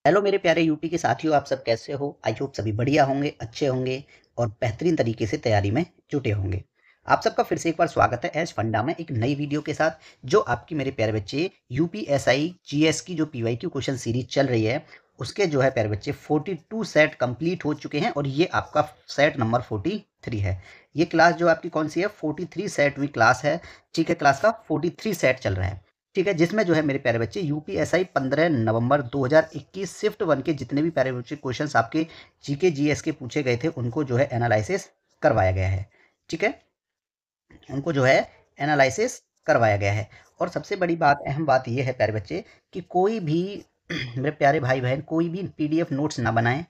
Hello मेरे प्यारे UP के साथियों, आप सब कैसे हो? आई होप सभी बढ़िया होंगे, अच्छे होंगे और बेहतरीन तरीके से तैयारी में जुटे होंगे। आप सबका फिर से एक बार स्वागत है एज फंडा में एक नई वीडियो के साथ, जो आपकी मेरे प्यारे बच्चे यूपीएसआई जीएस की जो पीवाईक्यू क्वेश्चन सीरीज चल रही है, उसके जो है प्यारे बच्चे 42 सेट कंप्लीट हो चुके हैं और ये आपका सेट नंबर 43 है। ये क्लास जो आपकी कौन सी है? 43 सेटवीं क्लास है। ठीक है, क्लास का 43 सेट चल रहा है। ठीक है, जिसमें जो है मेरे प्यारे बच्चे यूपीएसआई 15 नवंबर 2021 शिफ्ट 1 के जितने भी प्यारे बच्चे क्वेश्चंस आपके जीके जीएस के पूछे गए थे, उनको जो है एनालिसिस करवाया गया है। ठीक है, उनको जो है एनालिसिस करवाया गया है। और सबसे बड़ी बात, अहम बात यह है प्यारे बच्चे, कि कोई भी मेरे प्यारे भाई बहन कोई भी पीडीएफ नोट्स ना बनाएं।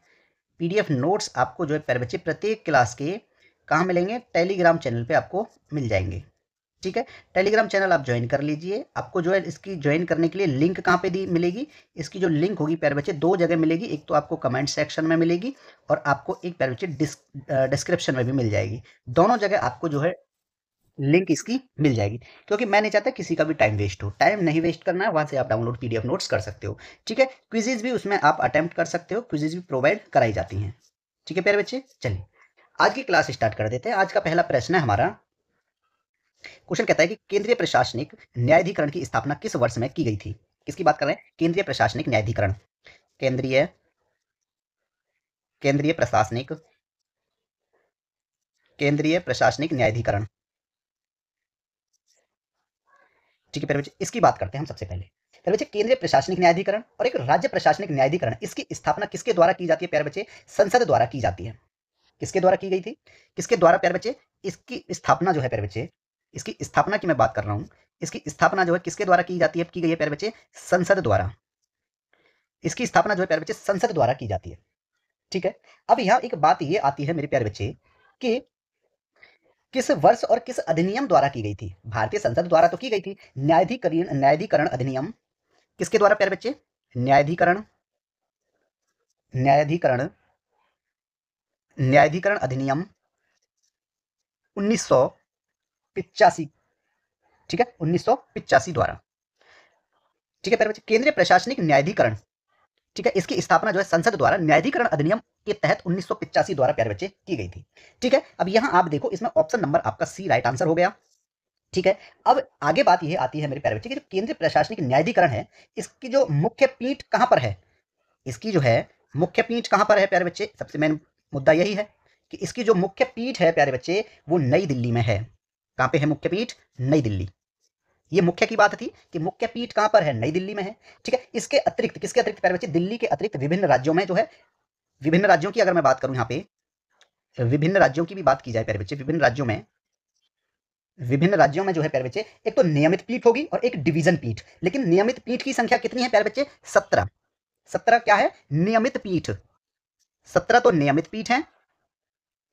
पीडीएफ नोट्स आपको जो है प्यारे बच्चे प्रत्येक क्लास के कहाँ मिलेंगे? टेलीग्राम चैनल पे आपको मिल जाएंगे। ठीक है, टेलीग्राम चैनल आप ज्वाइन कर लीजिए। आपको जो है इसकी ज्वाइन करने के लिए लिंक कहाँ पे दी मिलेगी? इसकी जो लिंक होगी प्यारे बच्चे, दो जगह मिलेगी। एक तो आपको कमेंट सेक्शन में मिलेगी और आपको एक प्यारे बच्चे डिस्क्रिप्शन में भी मिल जाएगी। दोनों जगह आपको जो है लिंक इसकी मिल जाएगी, क्योंकि मैं नहीं चाहता किसी का भी टाइम वेस्ट हो। टाइम नहीं वेस्ट करना है, वहां से आप डाउनलोड पीडीएफ नोट्स कर सकते हो। ठीक है, क्विजेज भी उसमें आप अटेम्प्ट कर सकते हो, क्विजेज भी प्रोवाइड कराई जाती हैं। ठीक है प्यारे बच्चे, चलिए आज की क्लास स्टार्ट कर देते हैं। आज का पहला प्रश्न है हमारा। क्वेश्चन कहता है कि केंद्रीय प्रशासनिक न्यायाधिकरण की स्थापना किस वर्ष में की गई थी? किसकी बात कर रहे हैं? केंद्रीय प्रशासनिक न्यायाधिकरण। केंद्रीय केंद्रीय प्रशासनिक केंद्रीय प्रशासनिक न्यायाधिकरण। ठीक है प्यारे बच्चे, इसकी बात करते हैं हम सबसे पहले। प्यारे बच्चे, केंद्रीय प्रशासनिक न्यायाधिकरण और एक राज्य प्रशासनिक न्यायाधिकरण, इसकी स्थापना किसके द्वारा की जाती है प्यारे बच्चे? संसद द्वारा की जाती है। किसके द्वारा की गई थी? किसके द्वारा प्यारे बच्चे? इसकी स्थापना जो है प्यारे बच्चे, इसकी स्थापना की मैं बात कर रहा हूं। इसकी स्थापना जो है किसके द्वारा की जाती है? की गई है प्यारे बच्चे, संसद द्वारा। इसकी स्थापना जो है प्यारे बच्चे संसद द्वारा की जाती है। ठीक है, अब यहाँ एक बात ये आती है मेरे प्यारे बच्चे, कि किस वर्ष और किस अधिनियम द्वारा की गई थी? भारतीय संसद द्वारा तो की गई थी। न्यायाधिकरण अधिनियम किसके द्वारा प्यारे बच्चे? न्यायाधिकरण न्यायाधिकरण न्यायाधिकरण अधिनियम 1985। ठीक है, 1985 द्वारा। ठीक है प्यारे बच्चे, केंद्रीय प्रशासनिक न्यायाधिकरण, ठीक है, इसकी स्थापना जो है संसद द्वारा न्यायाधिकरण अधिनियम के तहत 1985 द्वारा प्यारे बच्चे की गई थी। ठीक है, अब यहां आप देखो, इसमें ऑप्शन नंबर आपका सी राइट आंसर हो गया। ठीक है, अब आगे बात यह आती है मेरे प्यारे बच्चे कि जो केंद्रीय प्रशासनिक न्यायाधिकरण है, इसकी जो मुख्य पीठ कहां पर है? इसकी जो है मुख्य पीठ कहां पर है प्यारे बच्चे? सबसे मेन मुद्दा यही है कि इसकी जो मुख्य पीठ है प्यारे बच्चे, वो नई दिल्ली में है। कहां पे है मुख्य पीठ? नई दिल्ली। ये मुख्य की बात थी कि मुख्य पीठ कहां पर है? नई दिल्ली में है। ठीक है, इसके अतिरिक्त, किसके अतिरिक्त प्यारे बच्चे? दिल्ली के अतिरिक्त विभिन्न राज्यों में जो है, विभिन्न राज्यों की अगर मैं बात करूं, यहाँ पे विभिन्न राज्यों की भी बात की जाए प्यारे बच्चे, विभिन्न राज्यों में जो है प्यारे बच्चे, एक तो नियमित पीठ होगी और एक डिवीजन पीठ। लेकिन नियमित पीठ की संख्या कितनी है प्यारे बच्चे? 17। 17 क्या है? नियमित पीठ। 17 तो नियमित पीठ है,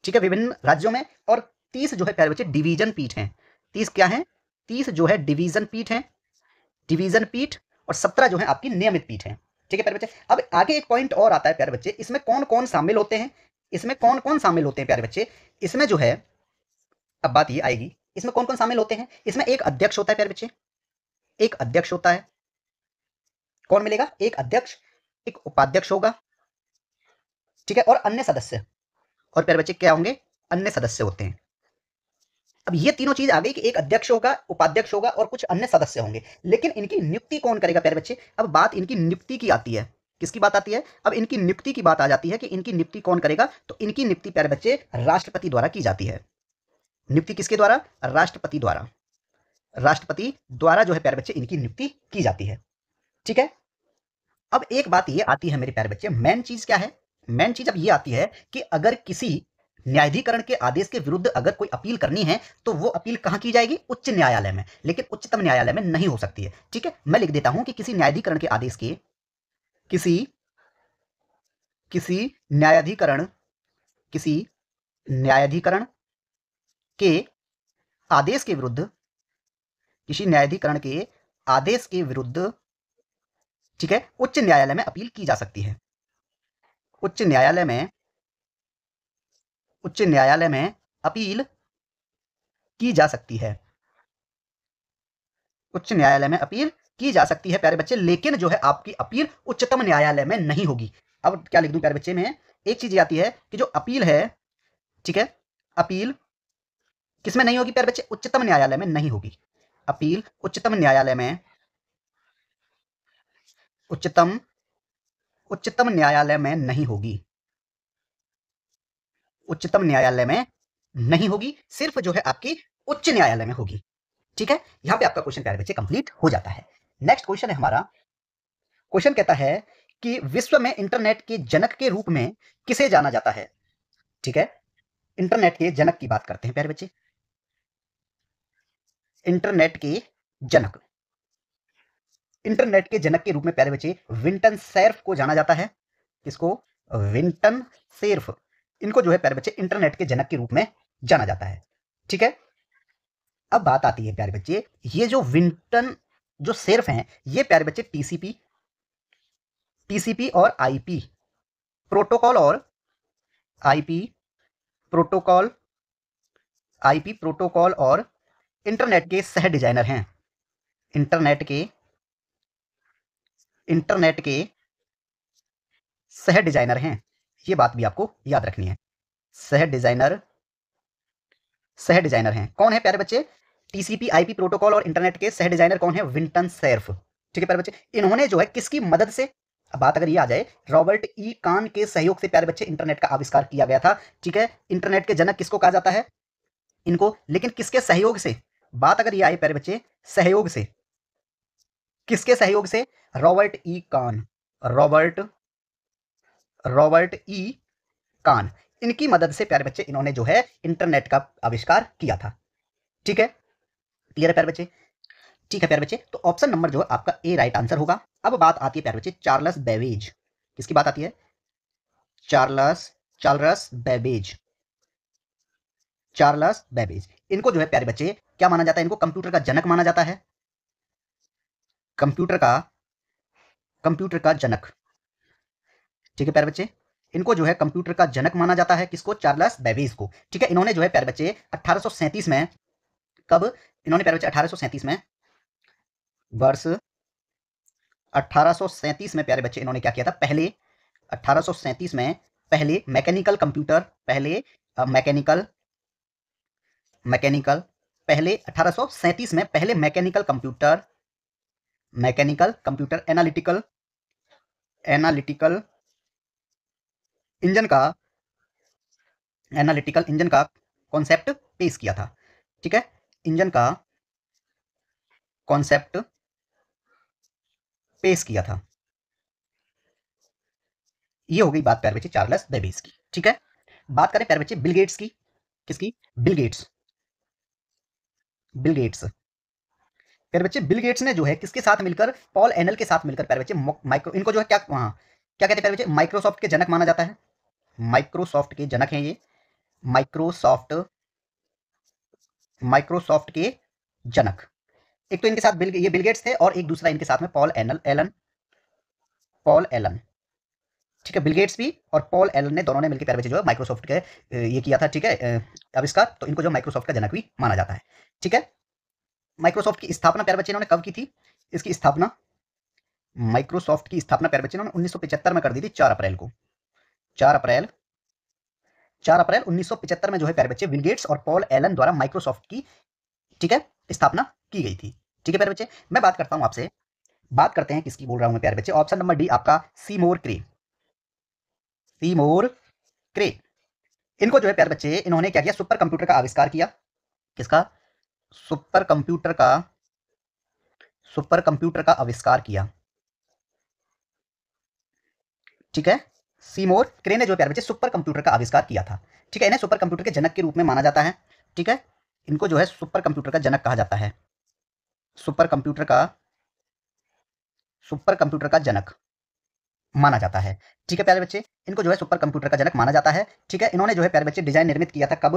ठीक है, विभिन्न राज्यों में। और 30 जो है प्यारे बच्चे डिवीजन पीठ है। 30 क्या है? 30 जो है डिवीजन पीठ है, डिवीजन पीठ। और 17 जो है आपकी नियमित पीठ है। ठीक है प्यारे बच्चे, अब आगे एक पॉइंट और आता है प्यारे बच्चे, इसमें कौन कौन शामिल होते हैं? इसमें कौन कौन शामिल होते हैं प्यारे बच्चे? इसमें जो है, अब बात ये आएगी, इसमें कौन कौन शामिल होते हैं? इसमें एक अध्यक्ष होता है प्यारे बच्चे, एक अध्यक्ष होता है। कौन मिलेगा? एक अध्यक्ष, एक उपाध्यक्ष होगा। ठीक है, और अन्य सदस्य। और प्यारे बच्चे क्या होंगे? अन्य सदस्य होते हैं। अब ये तीनों चीज आ गई कि एक अध्यक्ष होगा, उपाध्यक्ष होगा और कुछ अन्य सदस्य होंगे। लेकिन इनकी नियुक्ति कौन करेगा प्यारे बच्चे? अब बात इनकी नियुक्ति की आती है। किसकी बात आती है? अब इनकी नियुक्ति की बात आ जाती है कि इनकी नियुक्ति कौन करेगा। तो इनकी नियुक्ति प्यारे बच्चे राष्ट्रपति द्वारा की जाती है। नियुक्ति किसके द्वारा? राष्ट्रपति द्वारा। राष्ट्रपति द्वारा जो है प्यारे बच्चे इनकी नियुक्ति की जाती है। ठीक है, अब एक बात ये आती है मेरे प्यारे बच्चे, मेन चीज क्या है? मेन चीज अब ये आती है कि अगर किसी न्यायाधिकरण के आदेश के विरुद्ध अगर कोई अपील करनी है, तो वो अपील कहां की जाएगी? उच्च न्यायालय में। लेकिन उच्चतम न्यायालय में नहीं हो सकती है। ठीक है, मैं लिख देता हूं कि किसी न्यायाधिकरण के आदेश के, किसी किसी न्यायाधिकरण किसी न्यायाधिकरण के आदेश के विरुद्ध, किसी न्यायाधिकरण के आदेश के विरुद्ध, ठीक है, उच्च न्यायालय में अपील की जा सकती है। उच्च न्यायालय में उच्च न्यायालय में अपील की जा सकती है। उच्च न्यायालय में अपील की जा सकती है प्यारे बच्चे, लेकिन जो है आपकी अपील उच्चतम न्यायालय में नहीं होगी। अब क्या लिख दूं प्यारे बच्चे में, एक चीज आती है कि जो अपील है, ठीक है, अपील किसमें नहीं होगी प्यारे बच्चे, उच्चतम न्यायालय में नहीं होगी। अपील उच्चतम न्यायालय में, उच्चतम उच्चतम न्यायालय में नहीं होगी, उच्चतम न्यायालय में नहीं होगी, सिर्फ जो है आपकी उच्च न्यायालय में होगी। ठीक है, यहां पे आपका क्वेश्चन प्यारे बच्चे कंप्लीट हो जाता है। नेक्स्ट क्वेश्चन है हमारा, क्वेश्चन कहता है कि विश्व में इंटरनेट के जनक के रूप में किसे जाना जाता है। ठीक है, इंटरनेट के जनक की बात करते हैं प्यारे बच्चे। इंटरनेट के जनक, इंटरनेट के जनक के रूप में प्यारे बच्चे विंटन सेर्फ को जाना जाता है। किसको, विंटन सेर्फ, इनको जो है प्यारे बच्चे इंटरनेट के जनक के रूप में जाना जाता है। ठीक है, अब बात आती है प्यारे बच्चे, ये जो विंटन जो सेर्फ हैं, ये प्यारे बच्चे टीसीपी टीसीपी और आईपी प्रोटोकॉल और आईपी प्रोटोकॉल आईपी प्रोटोकॉल और इंटरनेट के सह डिजाइनर हैं। इंटरनेट के सह डिजाइनर हैं, ये बात भी आपको याद रखनी है। सह डिजाइनर हैं, कौन है प्यारे बच्चे, टीसीपी आईपी प्रोटोकॉल और इंटरनेट के सह डिजाइनर कौन है, विंटन सेर्फ। ठीक है प्यारे बच्चे, इन्होंने जो है किसकी मदद से, अब बात अगर ये आ जाए, रॉबर्ट ई कान के सहयोग से प्यारे बच्चे इंटरनेट का आविष्कार किया गया था। ठीक है, इंटरनेट के जनक किसको कहा जाता है, इनको, लेकिन किसके सहयोग से, बात अगर ये आए प्यारे बच्चे, सहयोग से, किसके सहयोग से, रॉबर्ट ई कान, रॉबर्ट ई कान, इनकी मदद से प्यारे बच्चे इन्होंने जो है इंटरनेट का आविष्कार किया था। ठीक है, क्लियर है प्यारे बच्चे। ठीक है प्यारे बच्चे, तो ऑप्शन नंबर जो है आपका ए राइट आंसर होगा। अब बात आती है प्यारे बच्चे चार्ल्स बेबेज, किसकी बात आती है, चार्ल्स बेबेज, इनको जो है प्यारे बच्चे क्या माना जाता है, इनको कंप्यूटर का जनक माना जाता है, कंप्यूटर का जनक। ठीक है प्यारे बच्चे, इनको जो है कंप्यूटर का जनक माना जाता है, किसको, चार्ल्स बेबेज को। ठीक है, इन्होंने जो है प्यारे बच्चे 1837 में, कब इन्होंने प्यारे बच्चे 1837 में, वर्ष 1837 में प्यारे बच्चे इन्होंने क्या किया था, पहले 1837 में पहले मैकेनिकल कंप्यूटर, पहले 1837 में पहले मैकेनिकल कंप्यूटर एनालिटिकल इंजन का कॉन्सेप्ट पेश किया था। ठीक है, इंजन का कॉन्सेप्ट पेश किया था। ये हो गई बात प्यारे बच्चे चार्ल्स बेबेज की। ठीक है, बात करें प्यारे बच्चे बिल गेट्स की, किसकी, बिल गेट्स प्यारे बच्चे बिल गेट्स ने जो है किसके साथ मिलकर, पॉल एनल के साथ मिलकर प्यारे बच्चे इनको जो है क्या, वहाँ क्या कहते हैं प्यारे बच्चे, माइक्रोसॉफ्ट के जनक माना जाता है, माइक्रोसॉफ्ट के जनक हैं ये, माइक्रोसॉफ्ट के जनक। एक तो इनके साथ ये बिल गेट्स थे और एक दूसरा इनके साथ में पॉल एलन। ठीक है, बिल गेट्स भी और पॉल एलन ने दोनों ने मिलकर प्यारे बच्चे जो है माइक्रोसॉफ्ट के ये किया था। ठीक है, आविष्कार, तो इनको जो माइक्रोसॉफ्ट का जनक भी माना जाता है। ठीक है, माइक्रोसॉफ्ट की स्थापना प्यारे बच्चे इन्होंने कब की थी, इसकी स्थापना, माइक्रोसॉफ्ट की स्थापना प्यारे बच्चे इन्होंने 1975 में कर दी थी, 4 अप्रैल 1975 में जो है प्यारे बच्चे बिल गेट्स और पॉल एलन द्वारा माइक्रोसॉफ्ट की, ठीक है, स्थापना की गई थी। ठीक है प्यारे बच्चे, मैं बात करता हूं आपसे, बात करते हैं किसकी बोल रहा हूं मैं प्यारे बच्चे, ऑप्शन नंबर डी आपका सीमोर क्रे। इनको जो है प्यारे बच्चे इन्होंने क्या किया, सुपर कंप्यूटर का आविष्कार किया, किसका, सुपर कंप्यूटर का आविष्कार किया। ठीक है, सीमोर क्रे ने जो प्यारे बच्चे सुपर कंप्यूटर का आविष्कार किया था। ठीक है, इन्हें सुपर कंप्यूटर के जनक के रूप में माना जाता है। ठीक है, इनको जो है सुपर कंप्यूटर का जनक कहा जाता है, सुपर कंप्यूटर का जनक माना जाता है। ठीक है प्यारे बच्चे, इनको जो है सुपर कंप्यूटर का जनक माना जाता है। ठीक है, इन्होंने जो है प्यारे बच्चे डिजाइन निर्मित किया था कब,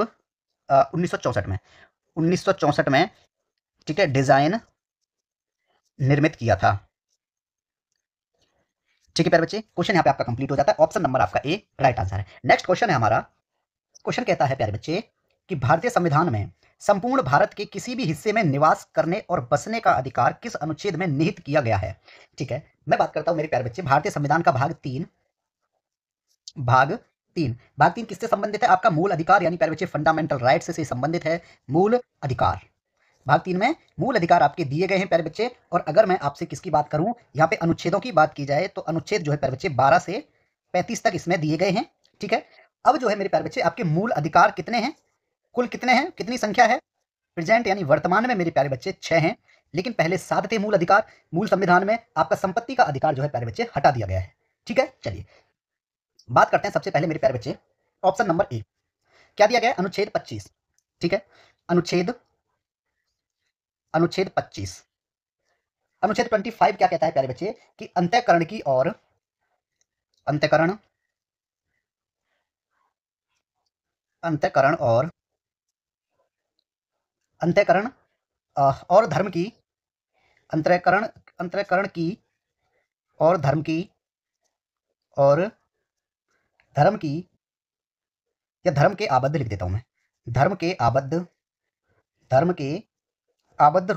1964 में। ठीक है, डिजाइन निर्मित किया था। ठीक है प्यारे बच्चे, क्वेश्चन यहाँ पे आपका कंप्लीट हो जाता है, ऑप्शन नंबर आपका ए राइट आंसर है। नेक्स्ट क्वेश्चन है हमारा, क्वेश्चन कहता है प्यारे बच्चे कि भारतीय संविधान में संपूर्ण भारत के किसी भी हिस्से में निवास करने और बसने का अधिकार किस अनुच्छेद में निहित किया गया है? ठीक है, मैं बात करता हूं मेरे प्यारे बच्चे भारतीय संविधान का भाग 3। भाग 3 किससे संबंधित है? आपका मूल अधिकार यानी प्यारे बच्चे फंडामेंटल राइट्स से संबंधित है मूल अधिकार। भाग 3 में मूल अधिकार आपके दिए गए हैं प्यारे बच्चे। और अगर मैं आपसे किसकी बात करूं, यहाँ पे अनुच्छेदों की बात की जाए तो अनुच्छेद जो है प्यारे बच्चे 12 से 35 तक इसमें दिए गए हैं। ठीक है, अब जो है मेरे प्यारे बच्चे आपके मूल अधिकार कितने हैं, कुल कितने हैं, कितनी संख्या है? प्रेजेंट यानी वर्तमान में मेरे प्यारे बच्चे 6 हैं, लेकिन पहले 7 थे मूल अधिकार। मूल संविधान में आपका संपत्ति का अधिकार जो है प्यारे बच्चे हटा दिया गया है। ठीक है, चलिए बात करते हैं सबसे पहले मेरे प्यारे बच्चे ऑप्शन नंबर ए। क्या दिया गया है? अनुच्छेद 25। ठीक है, अनुच्छेद 25। अनुच्छेद 25 क्या कहता है प्यारे बच्चे कि अंतःकरण की और अंतःकरण और धर्म की अंतःकरण की और धर्म की या धर्म के आबद्ध लिख देता हूं मैं, धर्म के आबद्ध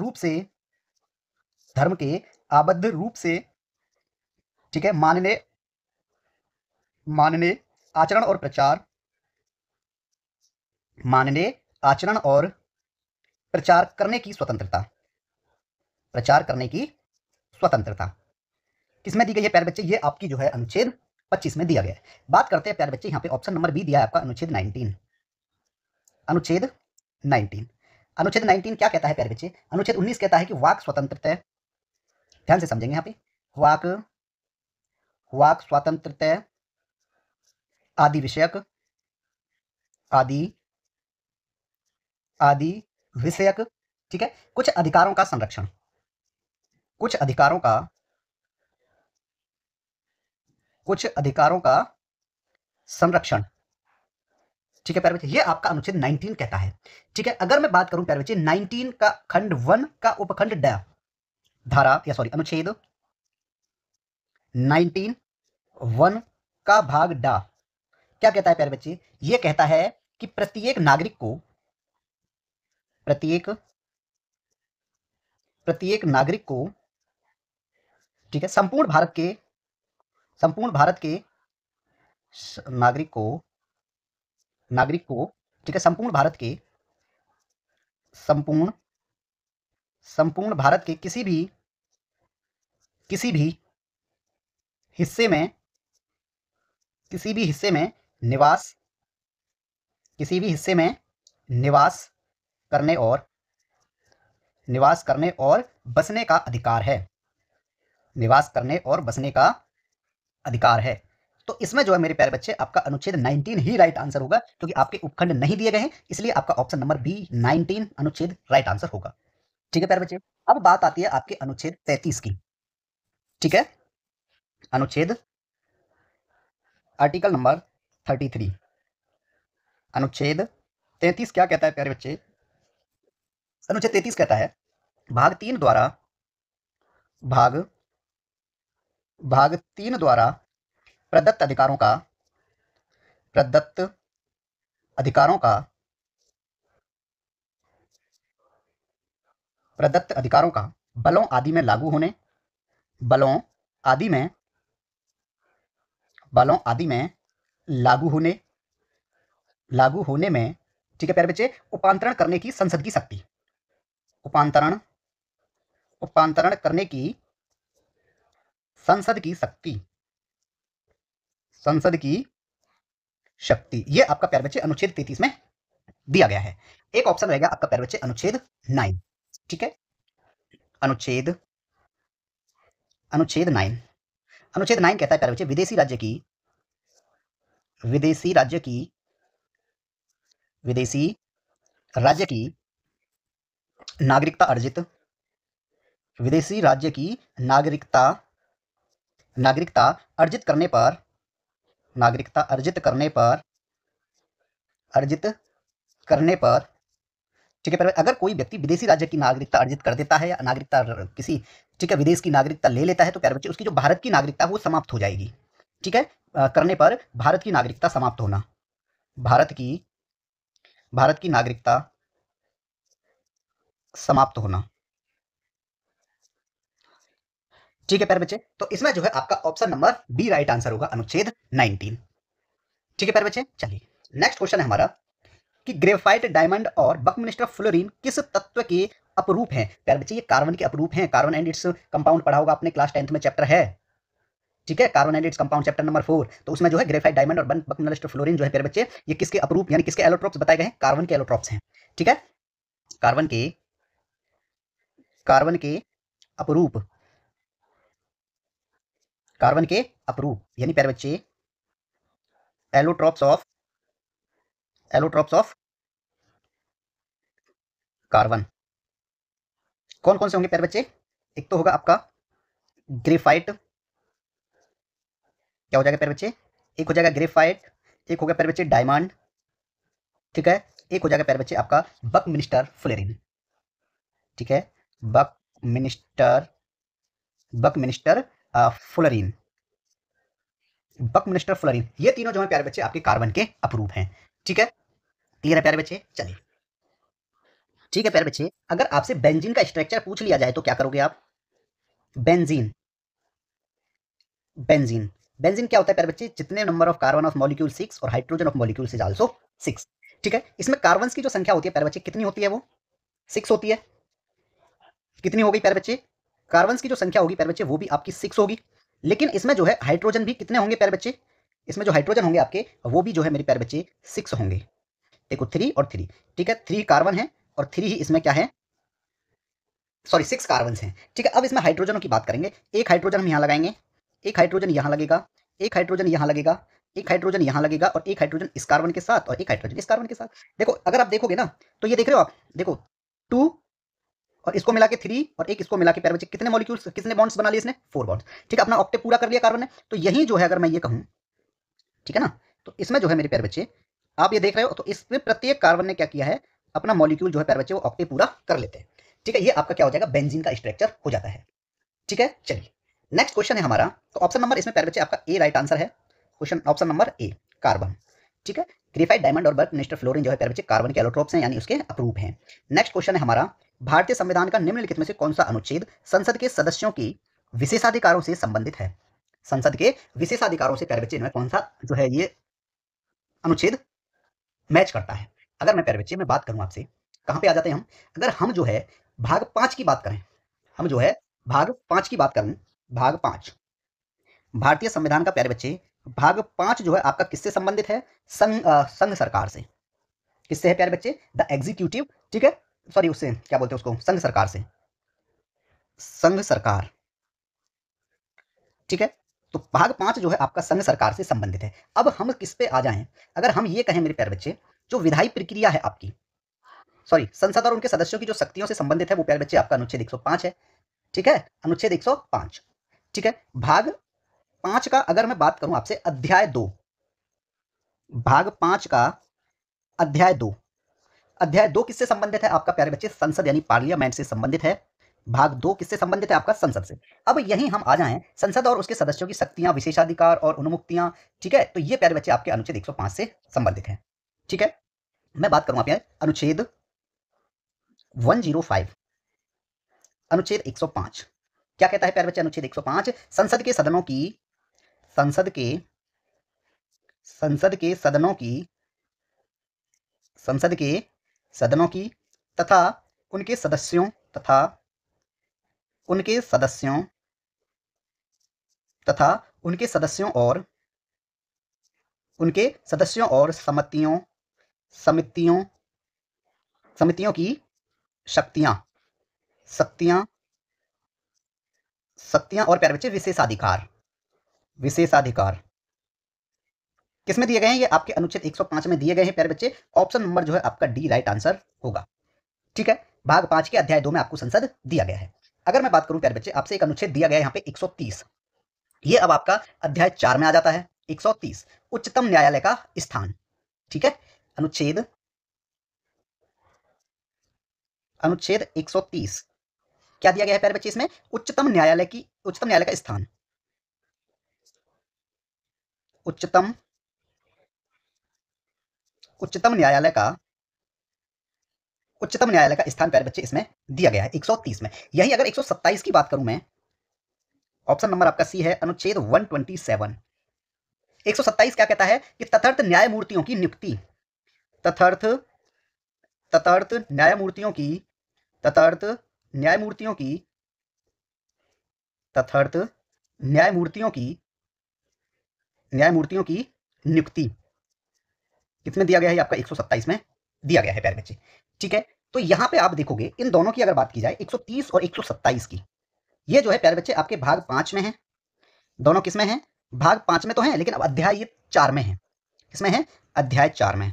रूप से ठीक है मानने आचरण और प्रचार करने की स्वतंत्रता किसमें दी गई है प्यारे बच्चे? ये आपकी जो है अनुच्छेद 25 में दिया गया है। बात करते हैं प्यारे बच्चे यहाँ पे ऑप्शन नंबर बी दिया है आपका अनुच्छेद 19। अनुच्छेद 19 क्या कहता है प्यारे बच्चे? अनुच्छेद 19 कहता है कि वाक स्वतंत्रता, ध्यान से समझेंगे यहाँ पे, वाक स्वतंत्रता आदि विषयक ठीक है कुछ अधिकारों का संरक्षण ठीक है प्यारे बच्चे, ये आपका अनुच्छेद 19 कहता है। ठीक है, अगर मैं बात करूं प्यारे बच्चे 19 का खंड 1 का उपखंड ड अनुच्छेद 19 1 का भाग डा क्या कहता है प्यारे बच्चे? ये कहता है कि प्रत्येक नागरिक को ठीक है संपूर्ण भारत के नागरिक को ठीक है संपूर्ण भारत के किसी भी हिस्से में निवास करने और बसने का अधिकार है। तो इसमें जो है मेरे प्यारे बच्चे आपका अनुच्छेद 19 ही राइट आंसर होगा, क्योंकि आपके उपखंड नहीं दिए गए हैं, इसलिए आपका ऑप्शन नंबर बी 19 अनुच्छेद राइट आंसर होगा। ठीक है प्यारे बच्चे, अब बात आती है आपके अनुच्छेद 33 की। ठीक है, अनुच्छेद आर्टिकल नंबर 33 अनुच्छेद 33 क्या कहता है प्यारे बच्चे? अनुच्छेद 33 कहता है भाग 3 द्वारा प्रदत्त अधिकारों का बलों आदि में लागू होने में ठीक है प्यारे बच्चे उपांतरण करने की संसद की शक्ति उपांतरण करने की संसद की शक्ति ये आपका प्यारे बच्चे अनुच्छेद 33 में दिया गया है। एक ऑप्शन रहेगा आपका प्यारे बच्चे अनुच्छेद 9। ठीक है, अनुच्छेद 9 कहता है प्यारे बच्चे विदेशी राज्य की नागरिकता अर्जित करने पर ठीक है, अगर कोई व्यक्ति विदेशी राज्य की नागरिकता अर्जित कर देता है या नागरिकता किसी ठीक है विदेश की नागरिकता ले लेता है, तो प्यारे बच्चे उसकी जो भारत की नागरिकता वो समाप्त हो जाएगी। ठीक है, करने पर भारत की नागरिकता समाप्त होना, भारत की नागरिकता समाप्त होना। ठीक है प्यारे बच्चे, तो इसमें जो है आपका option number B right answer होगा, अनुच्छेद 19। ठीक है प्यारे बच्चे, चलिए नेक्स्ट क्वेश्चन है हमारा कि ग्रेफाइट, डायमंड और बकमिस्टर फ्लोरीन किस तत्व के अपरूप हैं। प्यारे बच्चे ये कार्बन के अपरूप हैं। कार्बन एंड इट्स कंपाउंड पढ़ा होगा आपने, क्लास 10th में चैप्टर है। ठीक है, carbon and its compound chapter number 4, तो उसमें जो है ग्रेफाइट, डायमंड और बकमिस्टर फ्लोरीन जो है प्यारे बच्चे ये किसके अपरूप यानी किसके एलोट्रोप्स बताए गए हैं, कार्बन के एलोट्रोप्स हैं। ठीक है, कार्बन के कार्बन के अपरूप, कार्बन के अपरूप यानी प्यारे बच्चे allotropes of, allotropes of carbon कौन कौन से होंगे प्यारे बच्चे। एक तो होगा आपका ग्रेफाइट, क्या हो जाएगा प्यारे बच्चे, एक हो जाएगा ग्रेफाइट, एक हो गया प्यारे बच्चे डायमंड, ठीक है, एक हो जाएगा प्यारे बच्चे आपका बकमिस्टर फ्लोरीन। ठीक है, Buckminster, Buckminster fluorine, Buckminster fluorine, ये तीनों जो है प्यारे बच्चे आपके कार्बन के अपरूप हैं। ठीक है, क्लियर है प्यारे बच्चे, चलिए ठीक है प्यारे बच्चे, अगर आपसे बेंजीन का स्ट्रक्चर पूछ लिया जाए तो क्या करोगे आप। बेंजीन, बेंजीन, बेंजीन क्या होता है प्यारे बच्चे, जितने number of carbon of molecule 6 और hydrogen of molecule is also 6। ठीक है, इसमें कार्बन की जो संख्या होती है प्यारे बच्चे कितनी होती है, वो 6 होती है। कितनी हो गई प्यारे बच्चे, कार्बन की जो संख्या होगी प्यारे बच्चे वो भी आपकी 6 होगी। लेकिन इसमें जो है हाइड्रोजन भी कितने होंगे प्यारे बच्चे, इसमें जो हाइड्रोजन होंगे आपके वो भी जो है मेरे प्यारे बच्चे 6 होंगे। देखो 3 और 3, ठीक है, 3 कार्बन है और 3 ही इसमें क्या है, सॉरी 6 कार्बन हैं। ठीक है, अब इसमें हाइड्रोजनों की बात करेंगे, एक हाइड्रोजन हम यहाँ लगाएंगे, एक हाइड्रोजन यहाँ लगेगा, एक हाइड्रोजन यहाँ लगेगा, एक हाइड्रोजन यहाँ लगेगा और एक हाइड्रोजन इस कार्बन के साथ और एक हाइड्रोजन इस कार्बन के साथ। देखो अगर आप देखोगे ना तो ये देख रहे हो आप, देखो 2 और इसको मिला के 3 और एक इसको मिला के प्यारे बच्चे कितने मॉलिक्यूल्स, कितने बॉन्ड्स बना लिए इसने, 4 बॉन्ड्स। ठीक है, अपना ऑक्टेव पूरा कर लिया कार्बन ने। तो यही जो है अगर मैं ये कहूँ, ठीक है ना, तो इसमें जो है मेरे प्यारे बच्चे आप ये देख रहे हो, तो इसमें प्रत्येक कार्बन ने क्या किया है, अपना मॉलिक्यूल जो है प्यारे बच्चे वो ऑक्टेव पूरा कर लेते हैं। ठीक है, ये आपका क्या हो जाएगा, बेंजीन का स्ट्रक्चर हो जाता है। ठीक है, चलिए नेक्स्ट क्वेश्चन है हमारा, तो ऑप्शन नंबर इसमें प्यारे बच्चे आपका ए राइट आंसर है, question option number A carbon. ठीक है, ग्रेफाइट, डायमंड और बकमिस्टर फ्लोरीन जो है प्यारे बच्चे कार्बन के एलोट्रोप्स हैं यानी उसके अपरूप हैं। नेक्स्ट क्वेश्चन है हमारा, भारतीय संविधान का निम्नलिखित में से कौन सा अनुच्छेद संसद के सदस्यों की विशेषाधिकारों से संबंधित है। संसद के विशेषाधिकारों से प्यारे बच्चे इनमें कौन सा जो है ये अनुच्छेद मैच करता है। अगर मैं प्यारे बच्चे में बात करूं आपसे, कहां पे आ जाते हैं हम, अगर हम जो है भाग 5 की बात करें, हम जो है भाग 5 की बात करूं, भाग 5 भारतीय संविधान का प्यारे बच्चे, भाग 5 जो है आपका किससे संबंधित है, संघ सरकार से। किससे है प्यारे बच्चे, द एग्जीक्यूटिव, ठीक है, सॉरी उससे क्या बोलते हैं उसको, संघ सरकार से, संघ सरकार। ठीक है, तो भाग 5 जो है आपका संघ सरकार से संबंधित है। अब हम किस पे आ जाएं, अगर हम ये कहें मेरे प्यारे बच्चे, जो विधायी प्रक्रिया है आपकी, सॉरी संसद और उनके सदस्यों की जो शक्तियों से संबंधित है वो प्यारे बच्चे आपका अनुच्छेद 105 है। ठीक है, अनुच्छेद 105। ठीक है, भाग 5 का अगर मैं बात करूं आपसे, अध्याय 2, भाग 5 का अध्याय 2, अध्याय 2 किससे संबंधित है आपका प्यारे बच्चे, संसद यानी पार्लियामेंट से संबंधित है। भाग 2 किससे संबंधित है आपका, संसद से। अब यहीं हम आ जाएं संसद और उसके सदस्यों की शक्तियां, विशेषाधिकार और उन्मुक्तियां। ठीक है, तो ये प्यारे बच्चे आपके अनुच्छेद 105 से संबंधित है। ठीक है, मैं बात करूं आप यहाँ अनुच्छेद 105, अनुच्छेद 105 क्या कहता है प्यारे बच्चे, अनुच्छेद 105 संसद के सदनों की, संसद के, संसद के सदनों की, संसद के सदनों की तथा उनके सदस्यों, तथा उनके सदस्यों, तथा उनके सदस्यों और उनके सदस्यों और समितियों, समितियों, समितियों की शक्तियां, शक्तियां, शक्तियां और प्यारे बच्चे विशेषाधिकार, विशेषाधिकार किसमें दिए गए हैं, ये आपके अनुच्छेद 105 में दिए गए हैं प्यारे बच्चे। ऑप्शन नंबर जो है आपका डी राइट आंसर होगा। ठीक है, भाग 5 के अध्याय 2 में आपको संसद दिया गया है। अगर मैं बात करूं प्यारे बच्चे, आपसे एक अनुच्छेद दिया गया है यहाँ पे 130, ये अब आपका अध्याय 4 में आ जाता है। 130 उच्चतम न्यायालय का स्थान। ठीक है, अनुच्छेद, अनुच्छेद 130 क्या दिया गया है प्यारे बच्चे इसमें, उच्चतम न्यायालय की, उच्चतम न्यायालय का स्थान, उच्चतम, उच्चतम न्यायालय का उच्चतम न्यायालय का स्थान प्यारे बच्चे इसमें दिया गया है 130 में। यही अगर 127 की बात करूं मैं, ऑप्शन नंबर आपका सी है, अनुच्छेद 127। 127 क्या कहता है कि तथर्थ न्यायमूर्तियों की नियुक्ति, तथर्थ तथर्थ न्यायमूर्तियों की तथर्थ न्यायमूर्तियों की तथर्थ न्यायमूर्तियों की न्यायमूर्तियों की नियुक्ति किसमें दिया गया है? आपका 127 में दिया गया है प्यारे बच्चे। ठीक है, तो यहां पे आप देखोगे इन दोनों की अगर बात की जाए 130 और 127 की, ये जो है प्यारे बच्चे आपके भाग 5 में है। दोनों किसमें हैं? भाग 5 में तो है, लेकिन अब अध्याय ये 4 में है। किसमें है? अध्याय 4 में।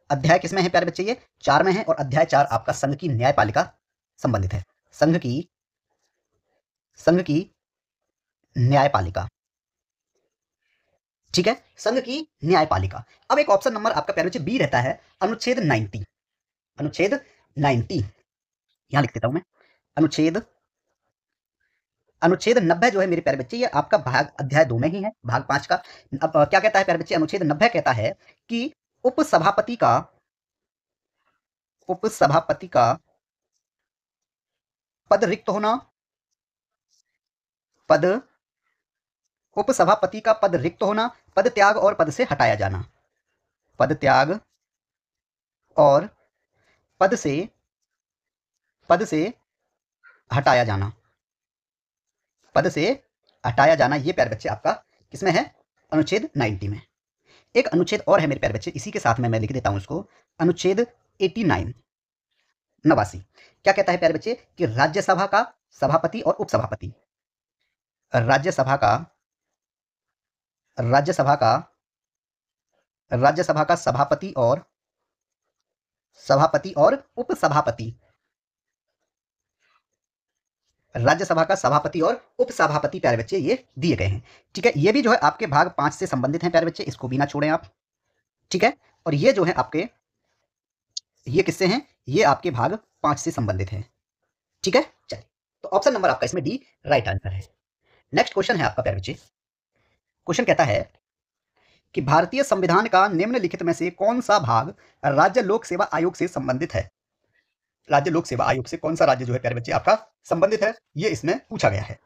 अध्याय किसमें है प्यारे बच्चे? ये 4 में है, और अध्याय 4 आपका संघ की न्यायपालिका संबंधित है। संघ की न्यायपालिका। ठीक है, संघ की न्यायपालिका। अब एक ऑप्शन नंबर आपका प्यारे बच्चे बी रहता है, अनुच्छेद 90। अनुच्छेद 90 यहां लिख देता हूं मैं। अनुच्छेद 90 जो है मेरे प्यारे बच्चे, ये आपका भाग अध्याय 2 में ही है, भाग 5 का। अब क्या कहता है प्यारे बच्चे? अनुच्छेद 90 कहता है कि उपसभापति का पद रिक्त होना, उपसभापति का पद रिक्त होना, पद त्याग और पद से हटाया जाना, पद त्याग और पद से हटाया जाना, पद से हटाया जाना, ये प्यारे बच्चे आपका किसमें है? अनुच्छेद 90 में। एक अनुच्छेद और है मेरे प्यारे बच्चे, इसी के साथ में मैं लिख देता हूं इसको, अनुच्छेद 89 89। क्या कहता है प्यारे बच्चे? कि राज्यसभा का सभापति और उपसभापति, राज्यसभा का सभापति और उपसभापति, राज्यसभा का सभापति और उपसभापति प्यारे बच्चे ये दिए गए हैं। ठीक है, ये भी जो है आपके भाग 5 से संबंधित हैं प्यारे बच्चे, इसको भी ना छोड़ें आप। ठीक है, और ये जो है आपके, ये किससे हैं? ये आपके भाग 5 से संबंधित है। ठीक है, चलिए, तो ऑप्शन नंबर आपका इसमें डी राइट आंसर है। नेक्स्ट क्वेश्चन है आपका प्यारे बच्चे। क्वेश्चन कहता है कि भारतीय संविधान का निम्नलिखित में से कौन सा भाग राज्य लोक सेवा आयोग से संबंधित है? राज्य लोक सेवा आयोग से कौन सा राज्य जो है प्यारे बच्चे आपका संबंधित है, ये इसमें पूछा गया है।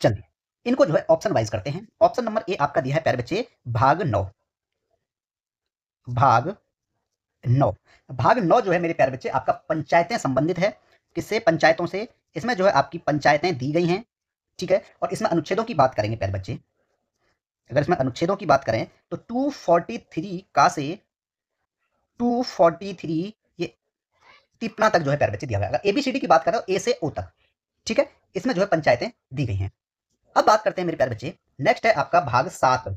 चलिए, इनको जो है ऑप्शन वाइज करते हैं। ऑप्शन नंबर ए आपका दिया है प्यारे बच्चे भाग 9। भाग 9 जो है मेरे प्यारे बच्चे आपका पंचायतें संबंधित है। किससे? पंचायतों से। इसमें जो है आपकी पंचायतें दी गई हैं। ठीक है, और इसमें अनुच्छेदों की बात करेंगे प्यारे बच्चे, अगर इसमें अनुच्छेदों की बात करें तो 243 का से 243 ये तिपना तक जो है प्यारे बच्चे दिया गया। अगर एबीसीडी की बात करें तो ए से ओ तक। ठीक है, इसमें जो है पंचायतें दी गई हैं। अब बात करते हैं मेरे प्यारे बच्चे, नेक्स्ट है आपका भाग 7।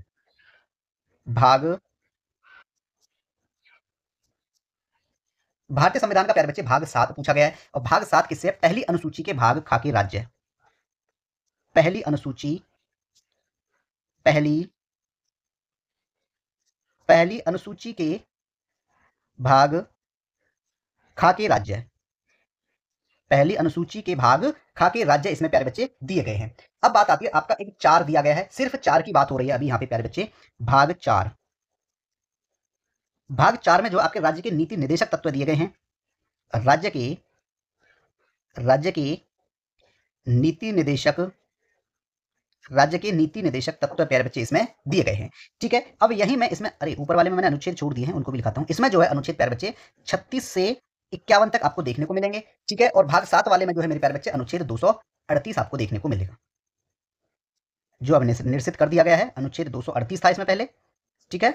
भारतीय संविधान का प्यारे बच्चे भाग 7 पूछा गया है, और भाग 7 किससे? पहली अनुसूची के भाग खाके राज्य। पहली अनुसूची के भाग खाके राज्य। पहली अनुसूची के भाग खाके राज्य इसमें प्यारे बच्चे दिए गए हैं। अब बात आती है आपका एक 4 दिया गया है, सिर्फ 4 की बात हो रही है अभी यहाँ पे प्यारे बच्चे। भाग 4 में जो आपके राज्य के नीति निदेशक तत्व दिए गए हैं, राज्य के नीति निदेशक तत्व प्यारे बच्चे इसमें दिए गए हैं। ठीक है, अब यही मैं इसमें, अरे ऊपर वाले में मैंने अनुच्छेद छोड़ दिए हैं, उनको भी लिखाता हूं। इसमें जो है अनुच्छेद प्यारे बच्चे 36 से 51 तक आपको देखने को मिलेंगे। ठीक है, और भाग 7 वाले में जो है मेरे प्यारे बच्चे अनुच्छेद 238 आपको देखने को मिलेगा, जो अब निश्चित कर दिया गया है। अनुच्छेद 238 था इसमें पहले। ठीक है,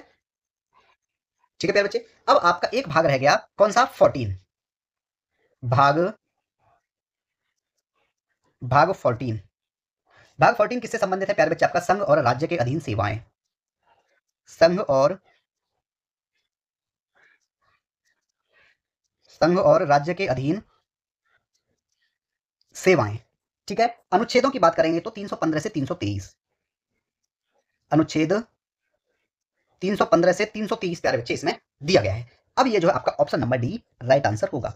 प्यारे बच्चे, अब आपका एक भाग रह गया, कौन सा? 14। भाग 14 किससे संबंधित है प्यारे बच्चे? आपका संघ और राज्य के अधीन सेवाएं। संघ और राज्य के अधीन सेवाएं। ठीक है, अनुच्छेदों की बात करेंगे तो 315 से 323, अनुच्छेद 315 से 323 प्यारे बच्चे इसमें दिया गया है। अब ये जो है आपका option number D right answer होगा।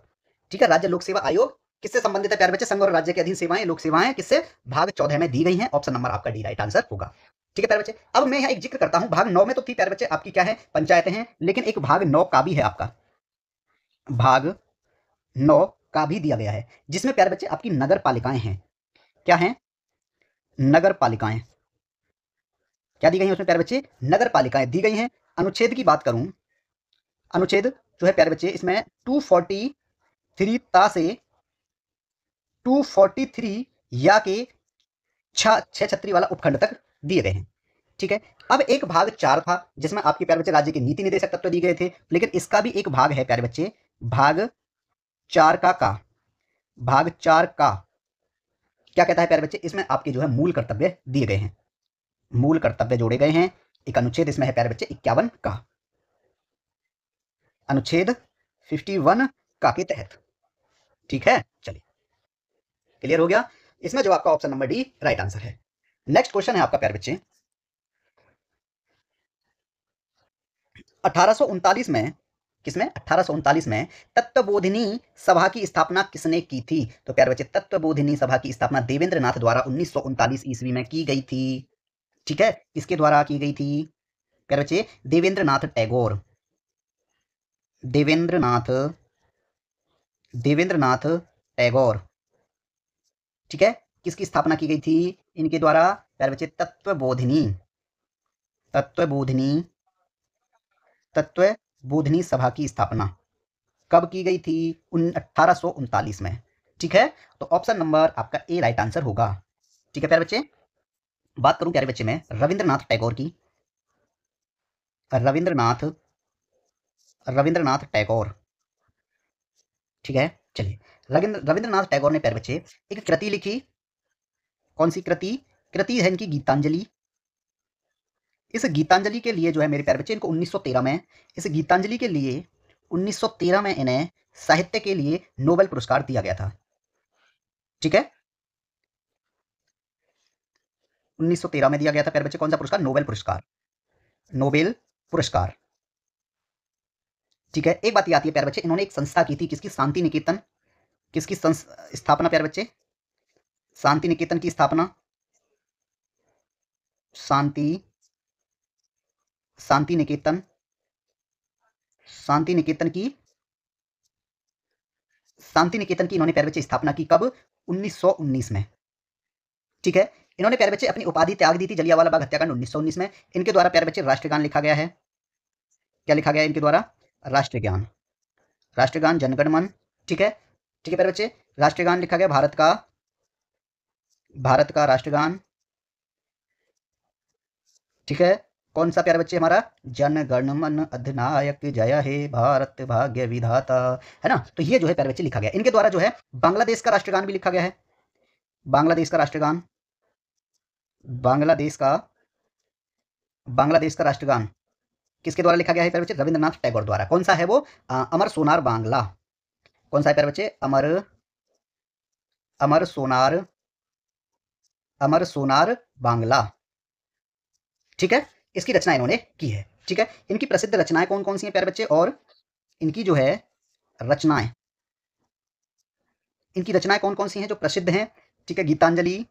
ठीक है, राज्य लोक सेवा आयोग किससे संबंधित है प्यारे बच्चे? संघ और राज्य के अधीन सेवाएं, लोक सेवाएं किससे? भाग 14 में दी गई हैं। ऑप्शन नंबर आपका डी राइट आंसर होगा। ठीक है प्यारे बच्चे, अब मैं यहाँ एक जिक्र करता हूं, भाग 9 में तो थी प्यारे बच्चे आपकी क्या है? पंचायतें हैं, लेकिन एक भाग 9 का भी है आपका, भाग 9 का भी दिया गया है, जिसमें प्यारे बच्चे आपकी नगर पालिकाएं हैं। क्या हैं? नगर पालिकाएं। क्या दी गई हैं उसमें प्यारे बच्चे? नगर पालिकाएं दी गई हैं। अनुच्छेद की बात करूं, अनुच्छेद जो है प्यारे बच्चे इसमें 243 ता से 243 या के छह छतरी वाला उपखंड तक दिए गए हैं। ठीक है, अब एक भाग 4 था जिसमें आपके प्यारे बच्चे राज्य के नीति निर्देशक तत्व दिए गए थे, लेकिन इसका भी एक भाग है प्यारे बच्चे, भाग 4 का भाग 4 का क्या कहता है प्यारे बच्चे? इसमें आपके जो है मूल कर्तव्य दिए गए हैं, मूल कर्तव्य जोड़े गए हैं। एक अनुच्छेद इसमें है प्यारे बच्चे 51 का, अनुच्छेद 51 का के तहत। ठीक है, चलिए क्लियर हो गया। इसमें जो आपका option number D right answer है। नेक्स्ट क्वेश्चन है आपका प्यारे बच्चे, 1839 में, किसमें? 1839 में तत्वबोधिनी सभा की स्थापना किसने की थी? तो प्यारे बच्चे तत्वबोधिनी सभा की स्थापना देवेंद्र नाथ द्वारा 1939 ईस्वी में की गई थी। ठीक है, किसके द्वारा की गई थी प्यारे बच्चे? देवेंद्र नाथ टैगोर, देवेंद्र नाथ, देवेंद्र नाथ टैगोर। ठीक है, किसकी स्थापना की गई थी इनके द्वारा प्यारे बच्चे? तत्वबोधिनी, तत्वबोधिनी, तत्वबोधिनी सभा की स्थापना कब की गई थी? 1839 में। ठीक है, तो ऑप्शन नंबर आपका ए राइट आंसर होगा। ठीक है प्यारे बच्चे, बात करूं प्यारे बच्चे में रविंद्रनाथ टैगोर की, रविंद्रनाथ, रविंद्रनाथ टैगोर। ठीक है, चलिए रविंद्रनाथ टैगोर ने प्यारे बच्चे एक कृति लिखी। कौन सी कृति? कृति है इनकी गीतांजलि। इस गीतांजलि के लिए जो है मेरे प्यारे बच्चे इनको 1913 में, इस गीतांजलि के लिए 1913 में इन्हें साहित्य के लिए नोबेल पुरस्कार दिया गया था। ठीक है, 1913 में दिया गया था प्यारे बच्चे कौन सा पुरस्कार? नोबेल पुरस्कार, नोबेल पुरस्कार। ठीक है, एक बात ये आती है प्यारे बच्चे, इन्होंने एक संस्था की थी, किसकी? शांति निकेतन। किसकी स्थापना प्यारे बच्चे? शांति निकेतन की स्थापना, शांति, शांति निकेतन, शांति निकेतन की, शांति निकेतन की इन्होंने प्यारे बच्चे स्थापना की कब? 1919 में। ठीक है, इन्होंने प्यारे बच्चे अपनी उपाधि त्याग दी थी जलियांवाला बाग हत्याकांड 1919 में। इनके द्वारा प्यारे बच्चे राष्ट्रगान लिखा गया है। क्या लिखा गया है इनके द्वारा? राष्ट्रगान, राष्ट्रगान जनगण मन। ठीक है, ठीक है प्यारे बच्चे, राष्ट्रगान लिखा गया भारत का, भारत का राष्ट्रगान। ठीक है, कौन सा प्यारे बच्चे? हमारा जन गण मन अधिनायक जय हे भारत भाग्य विधाता, है ना। तो ये जो है प्यारे बच्चे लिखा गया इनके द्वारा। जो है बांग्लादेश का राष्ट्रगान भी लिखा गया है, बांग्लादेश का राष्ट्रगान, बांग्लादेश का, बांग्लादेश का राष्ट्रगान किसके द्वारा लिखा गया है प्यारे बच्चे? रविंद्रनाथ टैगोर द्वारा। कौन सा है वो? अमर सोनार बांग्ला। कौन सा है प्यारे बच्चे? अमर, अमर सोनार, अमर सोनार बांग्ला। ठीक है, इसकी रचना इन्होंने की है। ठीक है, इनकी प्रसिद्ध रचनाएं कौन कौन सी हैं प्यारे बच्चे? और इनकी जो है रचनाएं, इनकी रचनाएं कौन कौन सी हैं जो प्रसिद्ध हैं? ठीक है, गीतांजलि,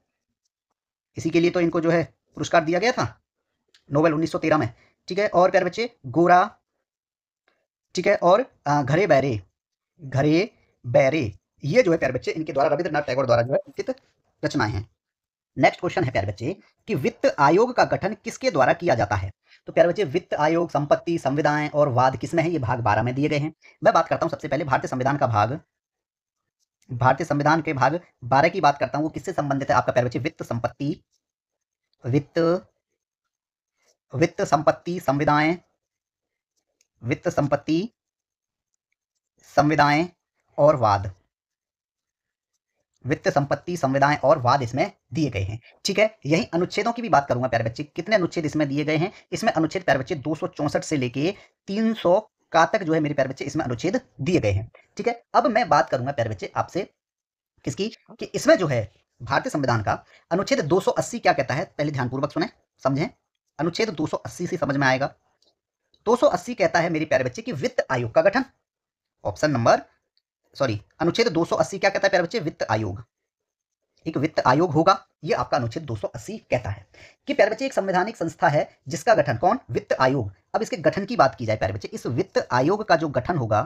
इसी के लिए तो इनको जो है पुरस्कार दिया गया था नोबेल 1913 में। ठीक है, और प्यारे बच्चे गोरा। ठीक है, और घरे बैरे, घरे बैरे, ये जो है प्यारे बच्चे इनके द्वारा रविंद्रनाथ टैगोर द्वारा जो है अंकित रचनाएं हैं। नेक्स्ट क्वेश्चन है प्यारे बच्चे कि वित्त आयोग का गठन किसके द्वारा किया जाता है? तो प्यारे बच्चे वित्त आयोग, संपत्ति, संविदाएं और वाद किसमें है? ये भाग 12 में दिए गए हैं। मैं बात करता हूं सबसे पहले भारतीय संविधान का भाग, भारतीय संविधान के भाग 12 की बात करता हूं। वो किससे संबंधित है आपका प्यारे बच्चे? वित्त, संपत्ति, वित्त, वित्त, संपत्ति, संविदाएं, वित्त, संपत्ति, संविदाएं और वाद, वित्त, संपत्ति, संविदाएं और वाद इसमें दिए गए हैं। ठीक है, यही अनुच्छेदों की भी बात करूंगा प्यारे बच्चे। कितने अनुच्छेद इसमें दिए गए हैं? इसमें अनुच्छेद प्यारे बच्चे 264 से लेके 300 का तक जो है मेरे प्यारे बच्चे इसमें अनुच्छेद दिए गए हैं। ठीक है, अब मैं बात करूंगा प्यारे बच्चे आपसे किसकी? कि इसमें जो है भारतीय संविधान का अनुच्छेद 280 क्या कहता है? पहले ध्यानपूर्वक सुने, समझें। अनुच्छेद 280 से समझ में आएगा। 280 कहता है मेरे प्यारे बच्चे कि वित्त आयोग का गठन। ऑप्शन नंबर, सॉरी, अनुच्छेद 280 क्या कहता है प्यारे बच्चे? वित्त आयोग, एक वित्त आयोग होगा। ये आपका अनुच्छेद 280 कहता है कि प्यारे बच्चे एक संवैधानिक संस्था है जिसका गठन, कौन? वित्त आयोग। अब इसके गठन की बात की जाए प्यारे बच्चे, इस वित्त आयोग का जो गठन होगा,